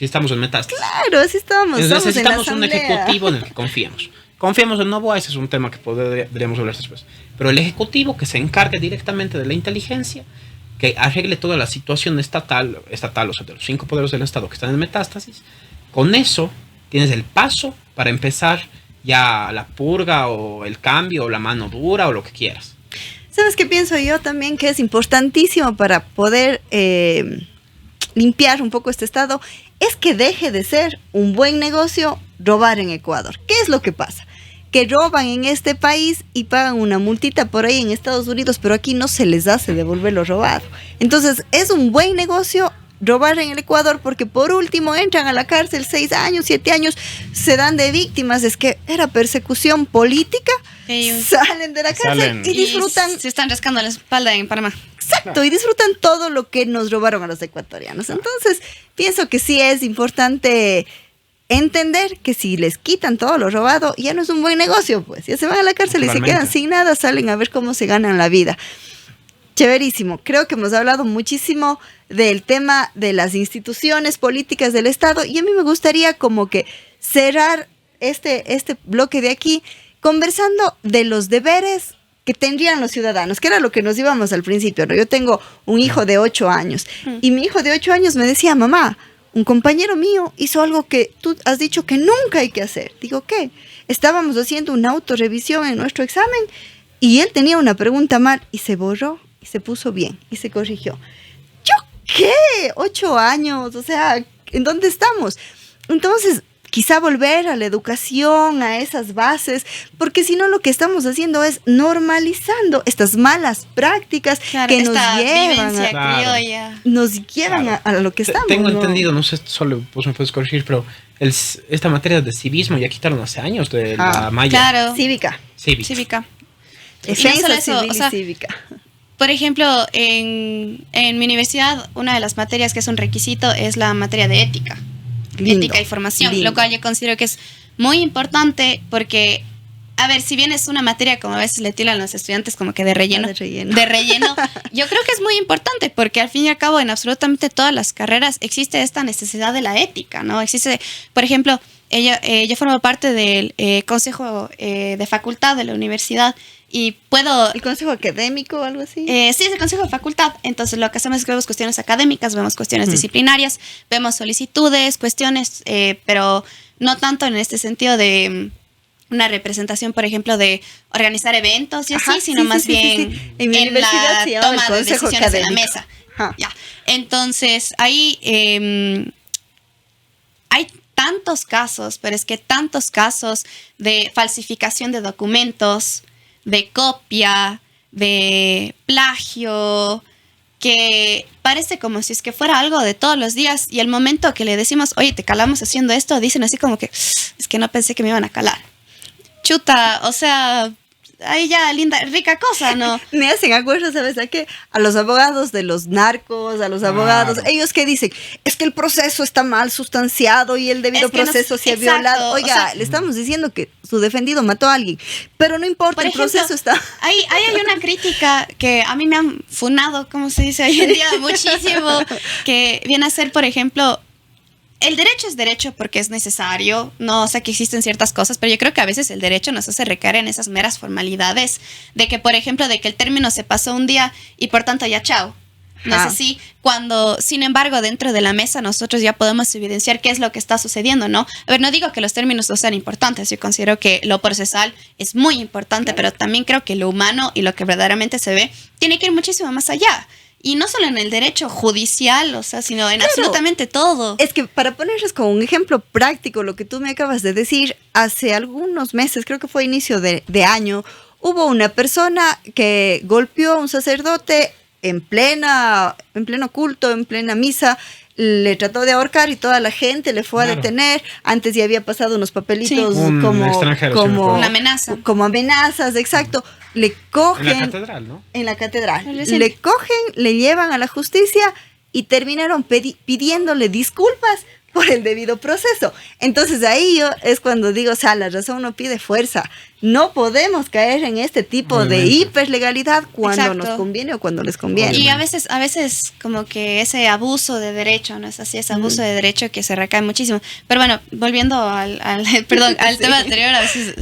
estamos en metástasis? Claro, así estamos. Necesitamos un Ejecutivo en el que confiemos. Confiemos en Novoa, ese es un tema que podríamos hablar después. Pero el Ejecutivo que se encargue directamente de la inteligencia, que arregle toda la situación estatal, o sea, de los 5 poderes del Estado que están en metástasis, con eso tienes el paso para empezar ya la purga o el cambio o la mano dura o lo que quieras. ¿Sabes qué pienso yo también? Que es importantísimo para poder limpiar un poco este estado, es que deje de ser un buen negocio robar en Ecuador. ¿Qué es lo que pasa? Que roban en este país y pagan una multita por ahí en Estados Unidos, pero aquí no se les hace devolver lo robado. Entonces, es un buen negocio robar en el Ecuador, porque por último entran a la cárcel 6 años, 7 años, se dan de víctimas. Es que era persecución política, salen de la cárcel y disfrutan. Se están rascando la espalda en Panamá. Exacto, y disfrutan todo lo que nos robaron a los ecuatorianos. Entonces, pienso que sí es importante entender que si les quitan todo lo robado, ya no es un buen negocio, pues. Ya se van a la cárcel y se quedan sin nada, salen a ver cómo se ganan la vida. Chéverísimo. Creo que hemos hablado muchísimo del tema de las instituciones políticas del Estado, y a mí me gustaría como que cerrar este bloque de aquí conversando de los deberes que tendrían los ciudadanos, que era lo que nos íbamos al principio, ¿no? Yo tengo un hijo de 8 años y mi hijo de 8 años me decía, mamá, un compañero mío hizo algo que tú has dicho que nunca hay que hacer. Digo, ¿qué? Estábamos haciendo una autorrevisión en nuestro examen y él tenía una pregunta mal y se borró y se puso bien y se corrigió. ¿Yo qué? 8 años, o sea, ¿en dónde estamos? Entonces, quizá volver a la educación, a esas bases, porque si no lo que estamos haciendo es normalizando estas malas prácticas, claro, que nos llevan a lo que estamos. Tengo entendido, no sé, solo vos me puedes corregir, pero esta materia de civismo ya quitaron hace años de la malla. Claro. Cívica. Defensa civil y cívica. Por ejemplo, en mi universidad, una de las materias que es un requisito es la materia de ética. Lindo, ética y formación, lindo. Lo cual yo considero que es muy importante porque, a ver, si bien es una materia como a veces le tiran a los estudiantes como que de relleno, yo creo que es muy importante porque al fin y al cabo en absolutamente todas las carreras existe esta necesidad de la ética, ¿no? Existe, por ejemplo, yo formo parte del consejo de facultad de la universidad y puedo... ¿El consejo académico o algo así? Sí, es el consejo de facultad. Entonces lo que hacemos es que vemos cuestiones académicas, vemos cuestiones disciplinarias, vemos solicitudes, cuestiones, pero no tanto en este sentido de una representación, por ejemplo, de organizar eventos y así, sino más bien en mi universidad la toma de decisiones académico en la mesa. Ya. Entonces, ahí hay tantos casos, pero es que tantos casos de falsificación de documentos, de copia, de plagio, que parece como si es que fuera algo de todos los días, y el momento que le decimos, oye, te calamos haciendo esto, dicen así como que, es que no pensé que me iban a calar. Chuta, o sea, ahí ya linda, rica cosa, ¿no? Me hacen acuerdo, ¿sabes a qué? A los abogados de los narcos, a los abogados, ellos que dicen, es que el proceso está mal sustanciado y el debido proceso se ha violado. Oiga, o sea, le estamos diciendo que su defendido mató a alguien, pero no importa, el proceso está... Ahí hay una crítica que a mí me han funado, como se dice hoy en día, muchísimo, que viene a ser, por ejemplo, el derecho es derecho porque es necesario, no, o sea, que existen ciertas cosas, pero yo creo que a veces el derecho nos hace recaer en esas meras formalidades de que, por ejemplo, de que el término se pasó un día y por tanto ya chao. No es así, cuando, sin embargo, dentro de la mesa nosotros ya podemos evidenciar qué es lo que está sucediendo, ¿no? A ver, no digo que los términos no sean importantes, yo considero que lo procesal es muy importante, pero también creo que lo humano y lo que verdaderamente se ve tiene que ir muchísimo más allá. Y no solo en el derecho judicial, o sea, sino en absolutamente todo. Es que para ponerles como un ejemplo práctico lo que tú me acabas de decir, hace algunos meses, creo que fue inicio de año, hubo una persona que golpeó a un sacerdote en pleno culto, en plena misa, le trató de ahorcar y toda la gente le fue a detener. Antes ya había pasado unos papelitos como una amenaza. Como amenazas, exacto. Le cogen en la catedral, ¿no? En la catedral. Le cogen, le llevan a la justicia y terminaron pidiéndole disculpas por el debido proceso. Entonces ahí yo es cuando digo, o sea, la razón no pide fuerza. No podemos caer en este tipo de hiperlegalidad cuando nos conviene o cuando les conviene. Y a veces como que ese abuso de derecho, ¿no es así? Ese abuso de derecho que se recae muchísimo. Pero bueno, volviendo al tema anterior, a veces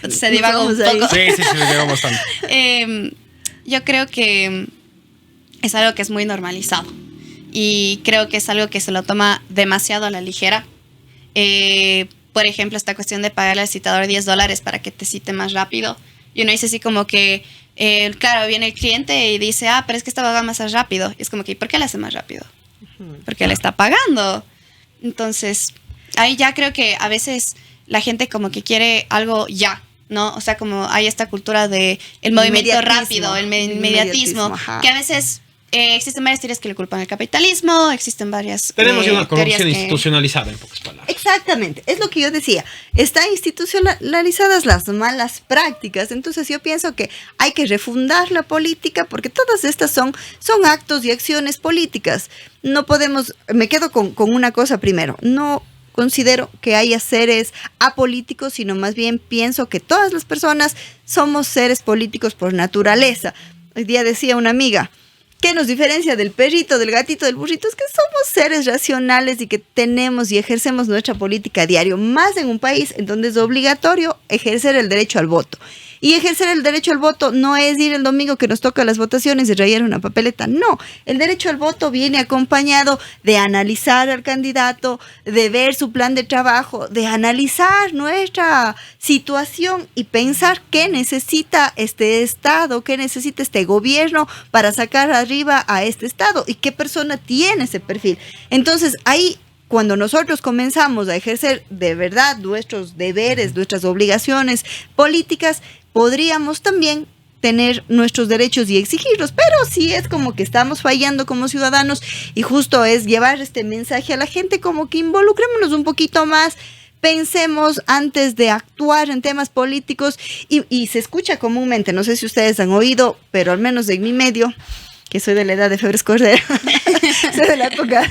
se divaga un poco. Sí, se divaga bastante. Yo creo que es algo que es muy normalizado. Y creo que es algo que se lo toma demasiado a la ligera. Por ejemplo, esta cuestión de pagarle al citador $10 para que te cite más rápido. Y uno dice así como que, claro, viene el cliente y dice, pero es que esta va más rápido. Y es como que, ¿por qué le hace más rápido? Porque le está pagando. Entonces, ahí ya creo que a veces la gente como que quiere algo ya, ¿no? O sea, como hay esta cultura de el movimiento rápido, el inmediatismo, que a veces... existen varias teorías que le culpan al capitalismo, existen varias... Tenemos una corrupción institucionalizada, en pocas palabras. Exactamente, es lo que yo decía. Están institucionalizadas las malas prácticas, entonces yo pienso que hay que refundar la política porque todas estas son actos y acciones políticas. No podemos... Me quedo con una cosa primero. No considero que haya seres apolíticos, sino más bien pienso que todas las personas somos seres políticos por naturaleza. Hoy día decía una amiga... ¿Qué nos diferencia del perrito, del gatito, del burrito? Es que somos seres racionales y que tenemos y ejercemos nuestra política a diario, más en un país en donde es obligatorio ejercer el derecho al voto. Y ejercer el derecho al voto no es ir el domingo que nos toca las votaciones y rayar una papeleta. No, el derecho al voto viene acompañado de analizar al candidato, de ver su plan de trabajo, de analizar nuestra situación y pensar qué necesita este Estado, qué necesita este gobierno para sacar arriba a este Estado y qué persona tiene ese perfil. Entonces, ahí... Cuando nosotros comenzamos a ejercer de verdad nuestros deberes, nuestras obligaciones políticas, podríamos también tener nuestros derechos y exigirlos, pero sí es como que estamos fallando como ciudadanos y justo es llevar este mensaje a la gente como que involucrémonos un poquito más, pensemos antes de actuar en temas políticos y se escucha comúnmente, no sé si ustedes han oído, pero al menos en mi medio, que soy de la edad de Febres Cordero, soy de la época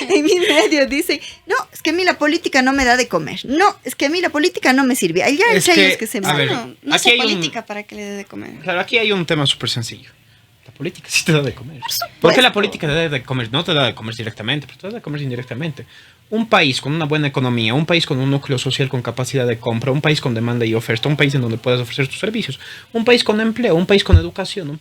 en mi medio, dicen, no, es que a mí la política no me da de comer, no, es que a mí la política no me sirve, hay ya entre ellos que se me no es política para que le dé de comer. Claro, aquí hay un tema súper sencillo. La política sí te da de comer. ¿Por qué la política te da de comer? No te da de comer directamente, pero te da de comer indirectamente. Un país con una buena economía, un país con un núcleo social con capacidad de compra, un país con demanda y oferta, un país en donde puedas ofrecer tus servicios, un país con empleo, un país con educación,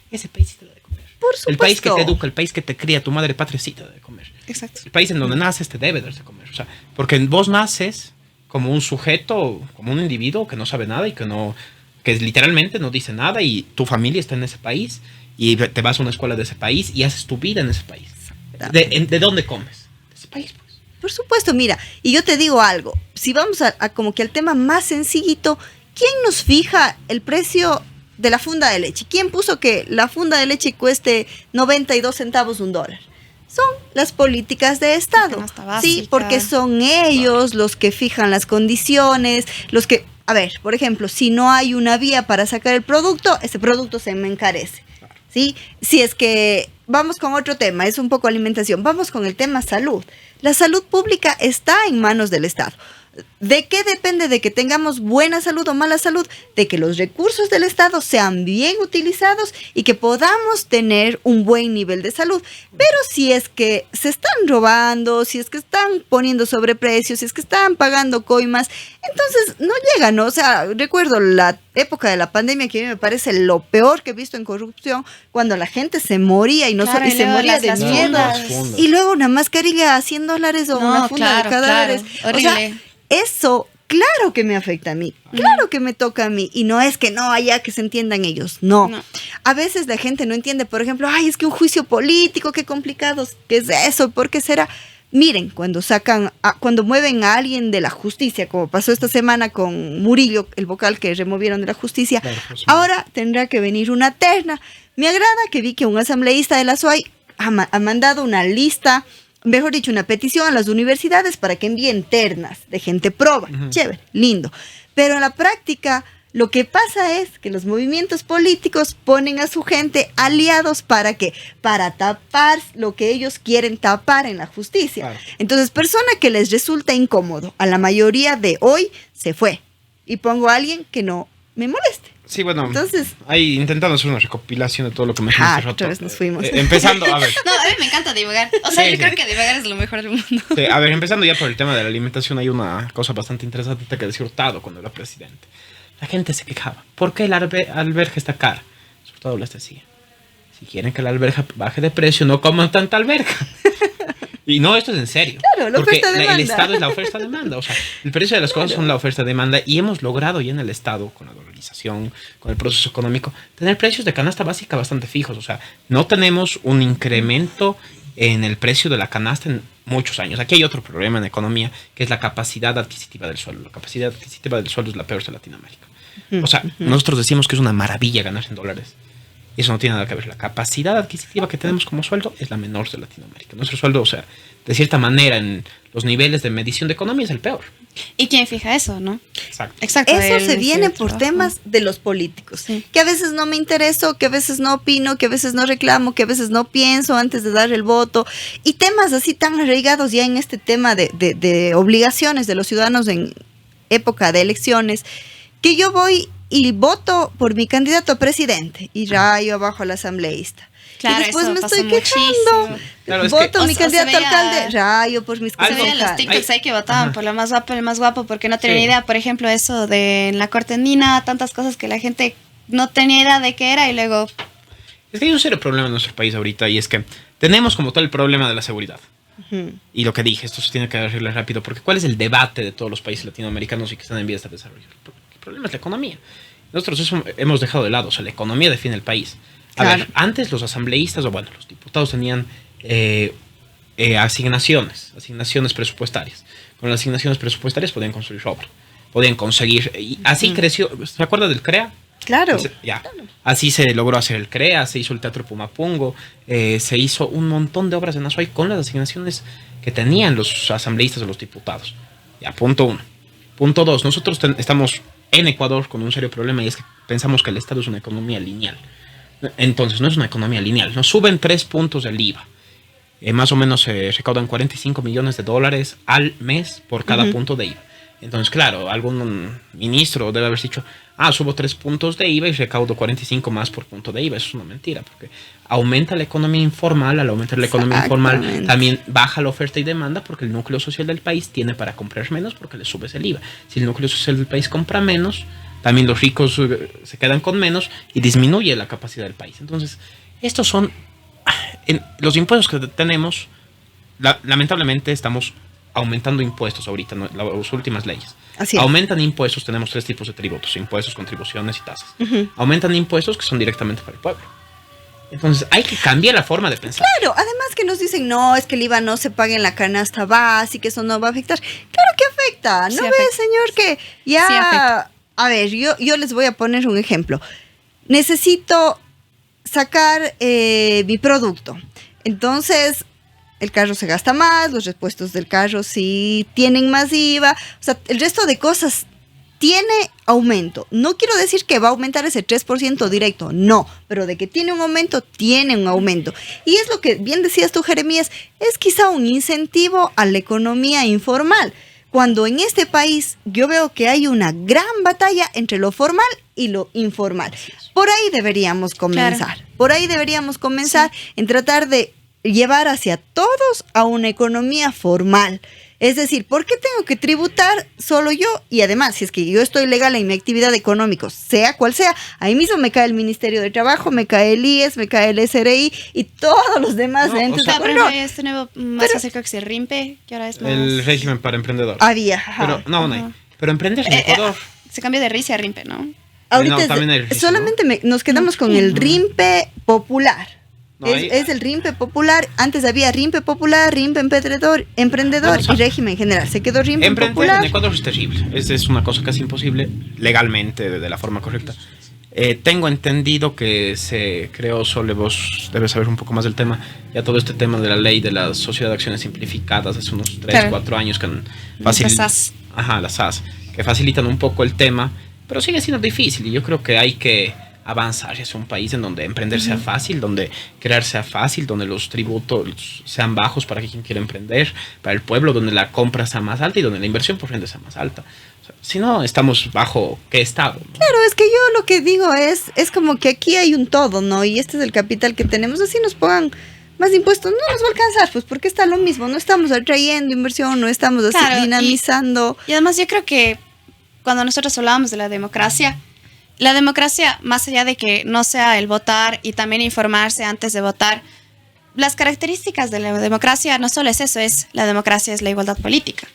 ese país sí te da de comer. Por supuesto. El país que te educa, el país que te cría, tu madre patria sí te da de comer. Exacto. El país en donde naces te debe dar de comer. O sea, porque vos naces como un sujeto, como un individuo que no sabe nada y que literalmente no dice nada y tu familia está en ese país y te vas a una escuela de ese país y haces tu vida en ese país. ¿De dónde comes? De ese país, pues. Por supuesto, mira, y yo te digo algo, si vamos a como que al tema más sencillito, ¿quién nos fija el precio de la funda de leche? ¿Quién puso que la funda de leche cueste 92 centavos $1? Son las políticas de Estado. Sí, porque son ellos los que fijan las condiciones, los que... A ver, por ejemplo, si no hay una vía para sacar el producto, ese producto se me encarece. ¿Sí? Si es que vamos con otro tema, es un poco alimentación. Vamos con el tema salud. La salud pública está en manos del Estado. ¿De qué depende de que tengamos buena salud o mala salud? De que los recursos del Estado sean bien utilizados y que podamos tener un buen nivel de salud. Pero si es que se están robando, si es que están poniendo sobreprecios, si es que están pagando coimas, entonces no llega, ¿no? O sea, recuerdo la época de la pandemia, que a mí me parece lo peor que he visto en corrupción, cuando la gente se moría y Claro, y y se luego moría de las miedo. fundas. Y luego una mascarilla a $100 o una funda de cadáveres. Claro, O sea, horrible. eso, claro que me afecta a mí, claro que me toca a mí, y no es que no haya que se entiendan ellos, no. A veces la gente no entiende, por ejemplo, ay, es que un juicio político, qué complicado, ¿qué es eso? ¿Por qué será? Miren, cuando mueven a alguien de la justicia, como pasó esta semana con Murillo, el vocal que removieron de la justicia, Claro, pues, sí. ahora tendrá que venir una terna. Me agrada que vi que un asambleísta de la SUAY ha mandado una lista, mejor dicho, una petición a las universidades para que envíen ternas de gente proba. Chévere, lindo. Pero en la práctica, lo que pasa es que los movimientos políticos ponen a su gente aliados ¿para qué? Para tapar lo que ellos quieren tapar en la justicia. Claro. Entonces, persona que les resulta incómodo, a la mayoría de hoy se fue. Y pongo a alguien que no me moleste. Sí, bueno, Entonces, ahí intentando hacer una recopilación de todo lo que mencionaste hace rato. otra vez nos fuimos. Empezando, a ver. No, a mí me encanta divagar. O sea, Sí, yo sí. creo que divagar es lo mejor del mundo. Sí, a ver, empezando ya por el tema de la alimentación, hay una cosa bastante interesante que decía Hurtado cuando era presidente. La gente se quejaba. ¿Por qué la alberja está cara? Hurtado les decía, si quieren que la alberja baje de precio, no coman tanta alberja. Y no, esto es en serio. Claro, la porque oferta-demanda. el Estado es la oferta-demanda. O sea, el precio de las cosas son la oferta-demanda. Y hemos logrado ya en el Estado, con la dolarización, con el proceso económico, tener precios de canasta básica bastante fijos. O sea, no tenemos un incremento en el precio de la canasta en muchos años. Aquí hay otro problema en economía, que es la capacidad adquisitiva del sueldo. La capacidad adquisitiva del sueldo es la peor de Latinoamérica. O sea, nosotros decimos que es una maravilla ganarse en dólares. Eso no tiene nada que ver. La capacidad adquisitiva que tenemos como sueldo es la menor de Latinoamérica. Nuestro sueldo, o sea, de cierta manera, en los niveles de medición de economía es el peor. ¿Y quién fija eso, no? Exacto. Exacto. Eso el se viene Ministerio de por Trabajo. temas de los políticos, Sí. que a veces no me intereso, que a veces no opino, que a veces no reclamo, que a veces no pienso antes de dar el voto, y temas así tan arraigados ya en este tema de obligaciones de los ciudadanos en época de elecciones, que yo voy y voto por mi candidato a presidente y rayo abajo al asambleísta. Claro, y después eso me pasó estoy quejando. muchísimo. Claro, es Voto que- mi o candidato se a veía- alcalde, rayo por mis Se Algo- veían los concejales. TikToks ahí que votaban Ajá. por la más guapa, el más guapo, porque no tenían Sí. idea. Por ejemplo, eso de en la corte Nina, tantas cosas que la gente no tenía idea de qué era y luego... Es que hay un serio problema en nuestro país ahorita y es que tenemos como tal el problema de la seguridad. Ujú. Y lo que dije, esto se tiene que arreglar rápido, porque ¿cuál es el debate de todos los países latinoamericanos y que están en vías de desarrollo? El problema es la economía. Nosotros eso hemos dejado de lado, o sea, la economía define el país. A Claro. ver, antes los asambleístas, o bueno, los diputados tenían asignaciones presupuestarias. Con las asignaciones presupuestarias podían construir obra, podían conseguir, y así creció. ¿Se acuerda del CREA? Claro. Ya. Así se logró hacer el CREA, se hizo el Teatro Pumapungo, se hizo un montón de obras en Azuay con las asignaciones que tenían los asambleístas o los diputados. Ya, punto uno. Punto dos, nosotros estamos en Ecuador con un serio problema y es que pensamos que el Estado es una economía lineal. Entonces, no es una economía lineal. Nos suben 3 puntos del IVA. Más o menos se recaudan $45 millones al mes por cada punto de IVA. Entonces, claro, algún ministro debe haber dicho, subo 3 puntos de IVA y recaudo 45 más por punto de IVA. Eso es una mentira, porque aumenta la economía informal. Al aumentar la economía informal, Exactamente. también baja la oferta y demanda, porque el núcleo social del país tiene para comprar menos porque le subes el IVA. Si el núcleo social del país compra menos, también los ricos se quedan con menos y disminuye la capacidad del país. Entonces, estos son los impuestos que tenemos. Lamentablemente estamos aumentando impuestos ahorita, ¿no? Las últimas leyes. Así es. Aumentan impuestos, tenemos 3 tipos de tributos: impuestos, contribuciones y tasas. Aumentan impuestos que son directamente para el pueblo. Entonces hay que cambiar la forma de pensar. Claro, además que nos dicen, no, es que el IVA no se paga en la canasta básica, eso no va a afectar. Claro que afecta, ¿no Sí ve, afecta. señor? Que ya, Sí afecta. a ver, yo les voy a poner un ejemplo. Necesito sacar mi producto. Entonces, el carro se gasta más, los repuestos del carro sí tienen más IVA. O sea, el resto de cosas tiene aumento. No quiero decir que va a aumentar ese 3% directo, no, pero de que tiene un aumento, tiene un aumento. Y es lo que bien decías tú, Jeremías, es quizá un incentivo a la economía informal. Cuando en este país yo veo que hay una gran batalla entre lo formal y lo informal. Por ahí deberíamos comenzar. Claro. Por ahí deberíamos comenzar en tratar de llevar hacia todos a una economía formal. Es decir, ¿por qué tengo que tributar solo yo? Y además, si es que yo estoy legal en mi actividad económica, sea cual sea, ahí mismo me cae el Ministerio de Trabajo, me cae el IES, me cae el SRI y todos los demás entes de control. Pero este nuevo más acerca que se RIMPE, que ahora es más... El régimen para emprendedores. Había. Pero no. Pero emprender en Ecuador. Se cambió de RISE a RIMPE, ¿no? Ahorita no, también hay RISE, solamente ¿no? Nos quedamos con el RIMPE popular. No, es el RIMPE popular. Antes había RIMPE popular, RIMPE emprendedor y régimen general. Se quedó RIMPE emprender popular. En Ecuador es terrible. Es una cosa casi imposible legalmente, de la forma correcta. Tengo entendido que se creó, Sole, vos debes saber un poco más del tema, ya todo este tema de la ley de la Sociedad de Acciones Simplificadas hace unos 3, 4 años que las SAS. Las SAS, que facilitan un poco el tema, pero sigue siendo difícil y yo creo que hay que avanzar hacia un país en donde emprender sea fácil, donde crear sea fácil, donde los tributos sean bajos para quien quiera emprender, para el pueblo, donde la compra sea más alta y donde la inversión por ende sea más alta. O sea, si no, estamos bajo ¿qué estado? ¿No? Claro, es que yo lo que digo es como que aquí hay un todo, ¿no? Y este es el capital que tenemos, así nos pongan más impuestos, no nos va a alcanzar, pues porque está lo mismo, no estamos atrayendo inversión, no estamos así dinamizando. Y además yo creo que cuando nosotros hablábamos de la democracia, más allá de que no sea el votar y también informarse antes de votar, las características de la democracia no solo es eso, la democracia es la igualdad política.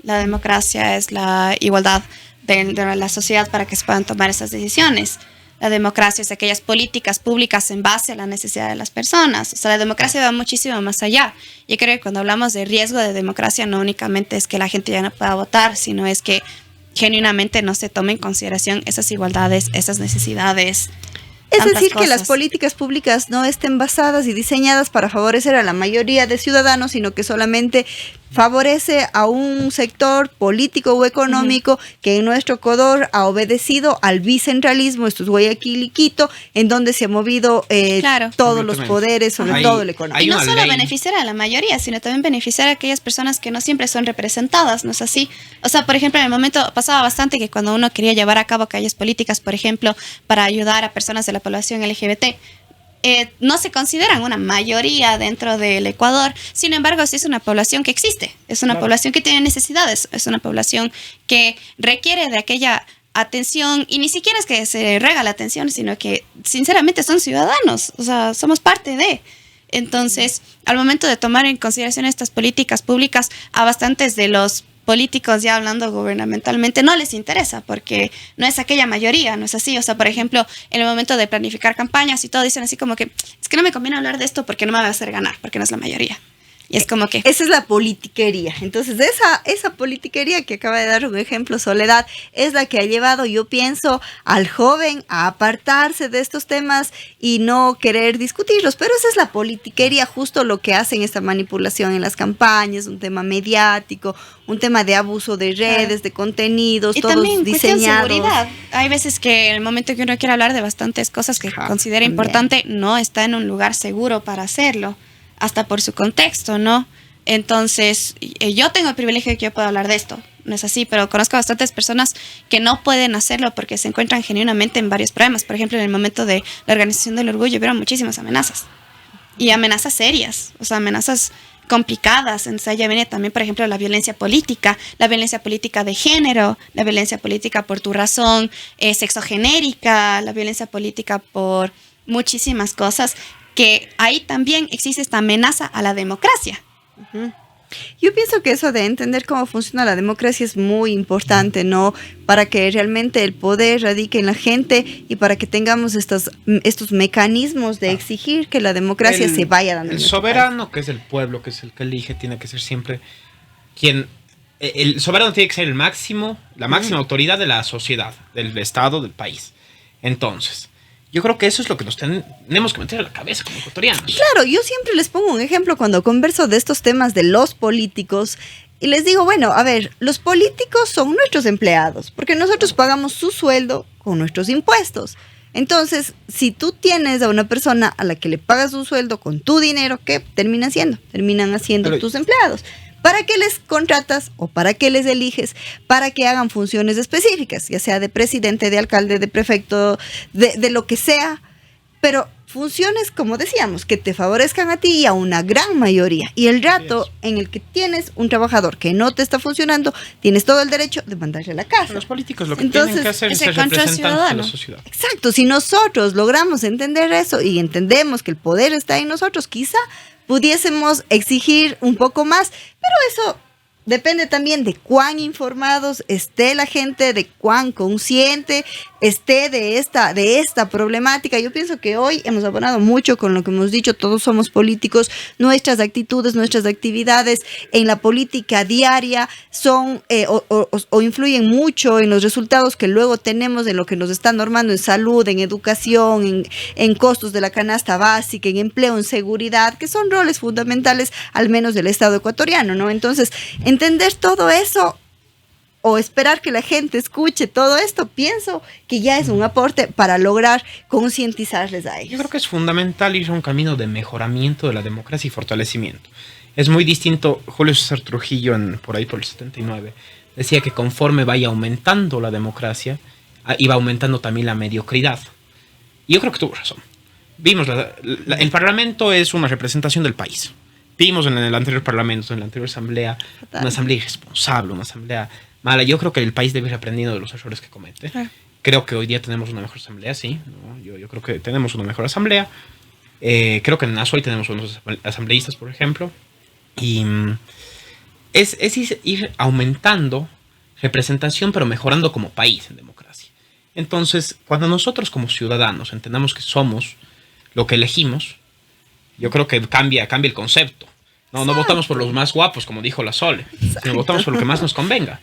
La democracia es la igualdad de la sociedad para que se puedan tomar esas decisiones. La democracia es aquellas políticas públicas en base a la necesidad de las personas. O sea, la democracia va muchísimo más allá. Yo creo que cuando hablamos de riesgo de democracia no únicamente es que la gente ya no pueda votar, sino es que genuinamente no se tome en consideración esas igualdades, esas necesidades. Es decir, que las políticas públicas no estén basadas y diseñadas para favorecer a la mayoría de ciudadanos, sino que solamente favorece a un sector político o económico que en nuestro Ecuador ha obedecido al bicentralismo, esto es Guayaquil y Quito, en donde se ha movido todos los poderes, sobre todo el económico. Y no solo beneficiar a la mayoría, sino también beneficiar a aquellas personas que no siempre son representadas, ¿no es así? O sea, por ejemplo, en el momento pasaba bastante que cuando uno quería llevar a cabo aquellas políticas, por ejemplo, para ayudar a personas de la población LGBT, no se consideran una mayoría dentro del Ecuador, sin embargo, sí es una población que existe, es una población que tiene necesidades, es una población que requiere de aquella atención, y ni siquiera es que se regala atención, sino que sinceramente son ciudadanos, o sea, somos parte de. Entonces, al momento de tomar en consideración estas políticas públicas, a bastantes de los políticos, ya hablando gubernamentalmente, no les interesa porque no es aquella mayoría, no es así. O sea, por ejemplo, en el momento de planificar campañas y todo, dicen así como que es que no me conviene hablar de esto porque no me va a hacer ganar, porque no es la mayoría. Y es como que... Esa es la politiquería. Entonces, esa politiquería que acaba de dar un ejemplo, Soledad, es la que ha llevado, yo pienso, al joven a apartarse de estos temas y no querer discutirlos. Pero esa es la politiquería, justo lo que hacen esta manipulación en las campañas, un tema mediático, un tema de abuso de redes, de contenidos, y todos también diseñados. Seguridad. Hay veces que en el momento que uno quiere hablar de bastantes cosas que considera importante, no está en un lugar seguro para hacerlo, hasta por su contexto, ¿no? Entonces, yo tengo el privilegio de que yo pueda hablar de esto, no es así, pero conozco a bastantes personas que no pueden hacerlo porque se encuentran genuinamente en varios problemas. Por ejemplo, en el momento de la Organización del Orgullo hubieron muchísimas amenazas, y amenazas serias, o sea, amenazas complicadas. Entonces, ya viene también, por ejemplo, la violencia política de género, la violencia política por tu razón sexogenérica, la violencia política por muchísimas cosas, que ahí también existe esta amenaza a la democracia. Yo pienso que eso de entender cómo funciona la democracia es muy importante, ¿no? Para que realmente el poder radique en la gente y para que tengamos estos mecanismos de exigir que la democracia se vaya dando. El soberano, que es el pueblo, que es el que elige, tiene que ser siempre quien... El soberano tiene que ser la máxima autoridad de la sociedad, del Estado, del país. Entonces... yo creo que eso es lo que nos tenemos que meter a la cabeza como ecuatorianos. Claro, yo siempre les pongo un ejemplo cuando converso de estos temas de los políticos. y les digo, bueno, a ver, los políticos son nuestros empleados, porque nosotros pagamos su sueldo con nuestros impuestos. Entonces, si tú tienes a una persona a la que le pagas un sueldo con tu dinero, ¿qué terminan haciendo? Terminan haciendo tus empleados. ¿Para qué les contratas o para qué les eliges? Para que hagan funciones específicas, ya sea de presidente, de alcalde, de prefecto, de lo que sea, pero funciones, como decíamos, que te favorezcan a ti y a una gran mayoría. Y el rato en el que tienes un trabajador que no te está funcionando, tienes todo el derecho de mandarle a la casa. Los políticos lo que tienen que hacer es ser representantes de la sociedad. Exacto, si nosotros logramos entender eso y entendemos que el poder está en nosotros, quizá pudiésemos exigir un poco más, pero eso depende también de cuán informados esté la gente, de cuán consciente esté de esta problemática. Yo pienso que hoy hemos abonado mucho con lo que hemos dicho, todos somos políticos, nuestras actitudes, nuestras actividades en la política diaria son o influyen mucho en los resultados que luego tenemos, en lo que nos está normando en salud, en educación, en costos de la canasta básica, en empleo, en seguridad, que son roles fundamentales al menos del Estado ecuatoriano, ¿no? Entonces, entender todo eso o esperar que la gente escuche todo esto, pienso que ya es un aporte para lograr concientizarles a ellos. Yo creo que es fundamental ir a un camino de mejoramiento de la democracia y fortalecimiento. Es muy distinto, Julio César Trujillo, por ahí por el 79, decía que conforme vaya aumentando la democracia, iba aumentando también la mediocridad. Y yo creo que tuvo razón. Vimos, el Parlamento es una representación del país. Vimos en el anterior Parlamento, en la anterior Asamblea, una Asamblea irresponsable, una Asamblea mala. Yo creo que el país debe ir aprendiendo de los errores que comete. Creo que hoy día tenemos una mejor Asamblea, sí. ¿No? Yo creo que tenemos una mejor Asamblea. Creo que en Nasoy tenemos unos asambleístas, por ejemplo. Y es ir aumentando representación, pero mejorando como país en democracia. Entonces, cuando nosotros como ciudadanos entendamos que somos lo que elegimos, yo creo que cambia el concepto. No votamos por los más guapos, como dijo la Sole, sino votamos por lo que más nos convenga.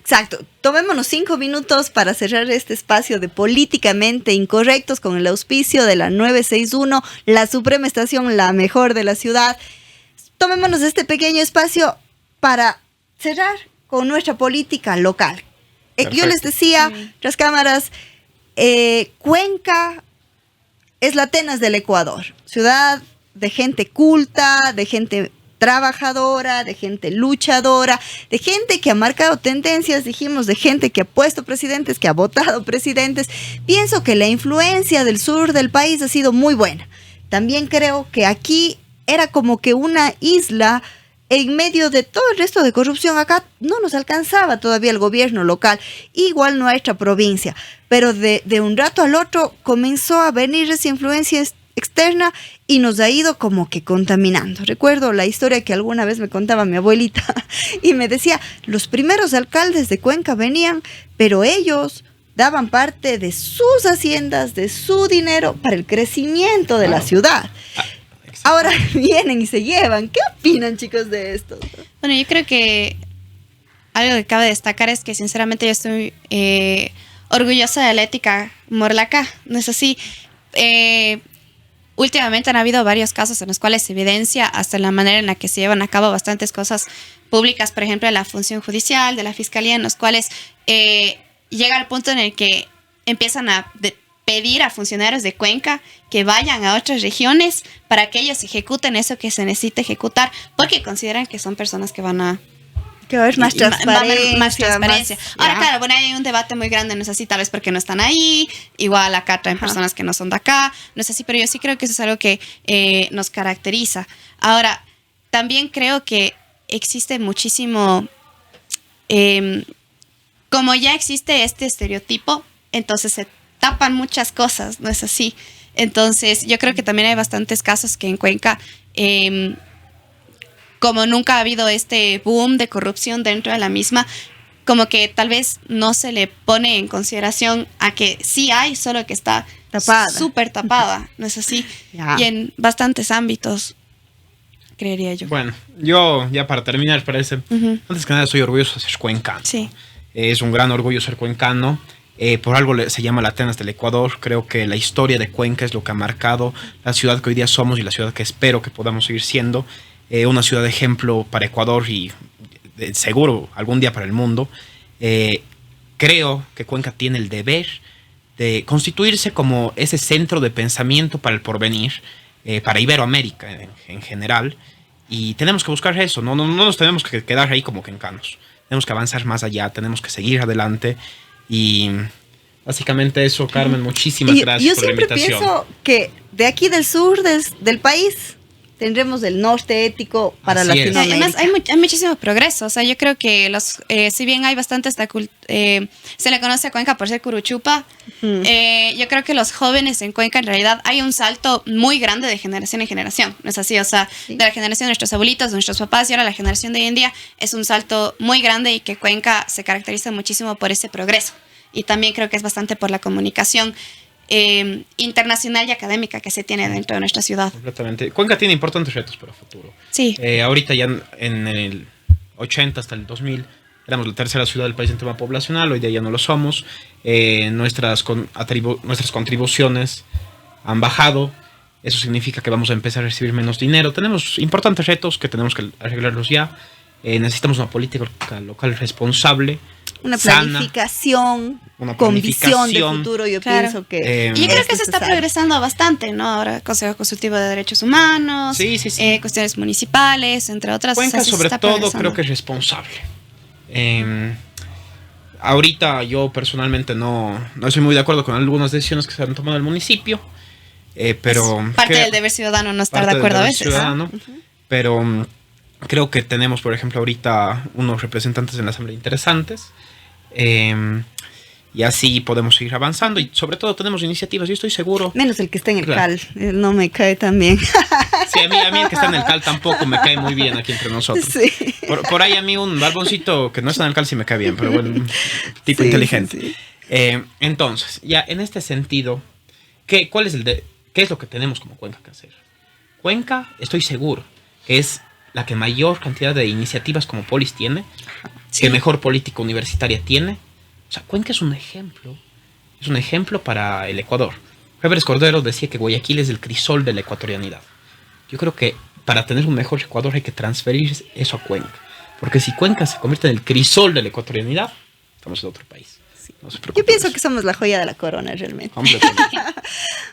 Exacto. Tomémonos 5 minutos para cerrar este espacio de Políticamente Incorrectos con el auspicio de la 961, la Suprema Estación, la mejor de la ciudad. Tomémonos este pequeño espacio para cerrar con nuestra política local. Yo les decía, tras cámaras, Cuenca es la Atenas del Ecuador, ciudad de gente culta, de gente trabajadora, de gente luchadora, de gente que ha marcado tendencias, dijimos, de gente que ha puesto presidentes, que ha votado presidentes. Pienso que la influencia del sur del país ha sido muy buena. También creo que aquí era como que una isla en medio de todo el resto de corrupción. Acá no nos alcanzaba todavía el gobierno local, igual nuestra provincia, pero de un rato al otro comenzó a venir esa influencia externa y nos ha ido como que contaminando. Recuerdo la historia que alguna vez me contaba mi abuelita y me decía, los primeros alcaldes de Cuenca venían, pero ellos daban parte de sus haciendas, de su dinero para el crecimiento de la ciudad. Ahora vienen y se llevan. ¿Qué opinan, chicos, de esto? Bueno, yo creo que algo que cabe destacar es que sinceramente yo estoy orgullosa de la ética morlaca. ¿No es así? Últimamente han habido varios casos en los cuales se evidencia hasta la manera en la que se llevan a cabo bastantes cosas públicas, por ejemplo, de la función judicial, de la fiscalía, en los cuales llega al punto en el que empiezan a pedir a funcionarios de Cuenca que vayan a otras regiones para que ellos ejecuten eso que se necesita ejecutar, porque consideran que son personas que van a... Que va a haber más transparencia. Más transparencia. Ahora, claro, bueno, hay un debate muy grande, no es así, tal vez porque no están ahí, igual acá traen personas que no son de acá, no es así, pero yo sí creo que eso es algo que nos caracteriza. Ahora, también creo que existe muchísimo, como ya existe este estereotipo, entonces se tapan muchas cosas, ¿no es así? Entonces, yo creo que también hay bastantes casos que en Cuenca... como nunca ha habido este boom de corrupción dentro de la misma, como que tal vez no se le pone en consideración a que sí hay, solo que está súper tapada, ¿no es así? Y en bastantes ámbitos, creería yo. Bueno, yo ya para terminar, parece, antes que nada soy orgulloso de ser cuencano. Sí. Es un gran orgullo ser cuencano. Por algo se llama la Atenas del Ecuador. Creo que la historia de Cuenca es lo que ha marcado la ciudad que hoy día somos y la ciudad que espero que podamos seguir siendo. Una ciudad de ejemplo para Ecuador y seguro algún día para el mundo, creo que Cuenca tiene el deber de constituirse como ese centro de pensamiento para el porvenir, para Iberoamérica en general, y tenemos que buscar eso, no nos tenemos que quedar ahí como quencanos, tenemos que avanzar más allá, tenemos que seguir adelante, y básicamente eso, Carmen, muchísimas gracias por la invitación. Yo siempre pienso que de aquí del sur del país tendremos el norte ético para Así es. Latinoamérica. Además, hay muchísimo progreso. O sea, yo creo que si bien hay bastante se le conoce a Cuenca por ser curuchupa, yo creo que los jóvenes en Cuenca, en realidad, hay un salto muy grande de generación en generación. ¿No es así? O sea, Sí. de la generación de nuestros abuelitos, de nuestros papás, y ahora la generación de hoy en día, es un salto muy grande, y que Cuenca se caracteriza muchísimo por ese progreso. Y también creo que es bastante por la comunicación internacional y académica que se tiene dentro de nuestra ciudad. Completamente. Cuenca tiene importantes retos para el futuro. Sí. Ahorita ya en el 80 hasta el 2000 éramos la tercera ciudad del país en tema poblacional, hoy día ya no lo somos. Nuestras contribuciones han bajado, eso significa que vamos a empezar a recibir menos dinero. Tenemos importantes retos que tenemos que arreglarlos ya. Necesitamos una política local responsable, Una sana, planificación, una con visión de planificación. futuro, yo Claro. pienso que... Y yo creo que es se está necesario. progresando bastante, ¿no? Ahora Consejo Consultivo de Derechos Humanos, Sí. cuestiones municipales, entre otras. Cuenca, o sea, sí se sobre está todo, progresando. creo que es responsable. Ahorita yo personalmente no estoy muy de acuerdo con algunas decisiones que se han tomado en el municipio, pero... Es parte del deber ciudadano no estar de parte del acuerdo a deber veces. ciudadano, pero creo que tenemos, por ejemplo, ahorita unos representantes en la Asamblea interesantes, y así podemos seguir avanzando, y sobre todo tenemos iniciativas, yo estoy seguro. Menos el que está en el Claro. CAL, él no me cae tan bien. Sí, a mí el que está en el CAL tampoco me cae muy bien aquí entre nosotros. Sí. Por ahí a mí un barboncito que no está en el CAL sí me cae bien, pero bueno, un tipo Sí, inteligente. sí. Entonces, ya en este sentido, ¿qué es lo que tenemos como Cuenca que hacer? Cuenca, estoy seguro, que es la que mayor cantidad de iniciativas como Polis tiene, Sí. que mejor política universitaria tiene. O sea, Cuenca es un ejemplo para el Ecuador. Febres Cordero decía que Guayaquil es el crisol de la ecuatorianidad. Yo creo que para tener un mejor Ecuador hay que transferir eso a Cuenca. Porque si Cuenca se convierte en el crisol de la ecuatorianidad, estamos en otro país. No se preocupen Yo pienso por que eso. somos la joya de la corona realmente. Completamente.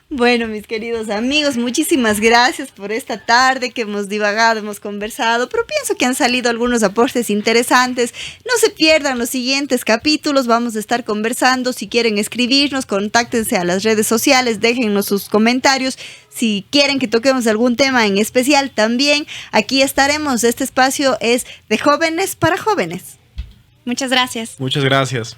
Bueno, mis queridos amigos, muchísimas gracias por esta tarde que hemos divagado, hemos conversado, pero pienso que han salido algunos aportes interesantes. No se pierdan los siguientes capítulos, vamos a estar conversando. Si quieren escribirnos, contáctense a las redes sociales, déjennos sus comentarios. Si quieren que toquemos algún tema en especial, también aquí estaremos. Este espacio es de jóvenes para jóvenes. Muchas gracias. Muchas gracias.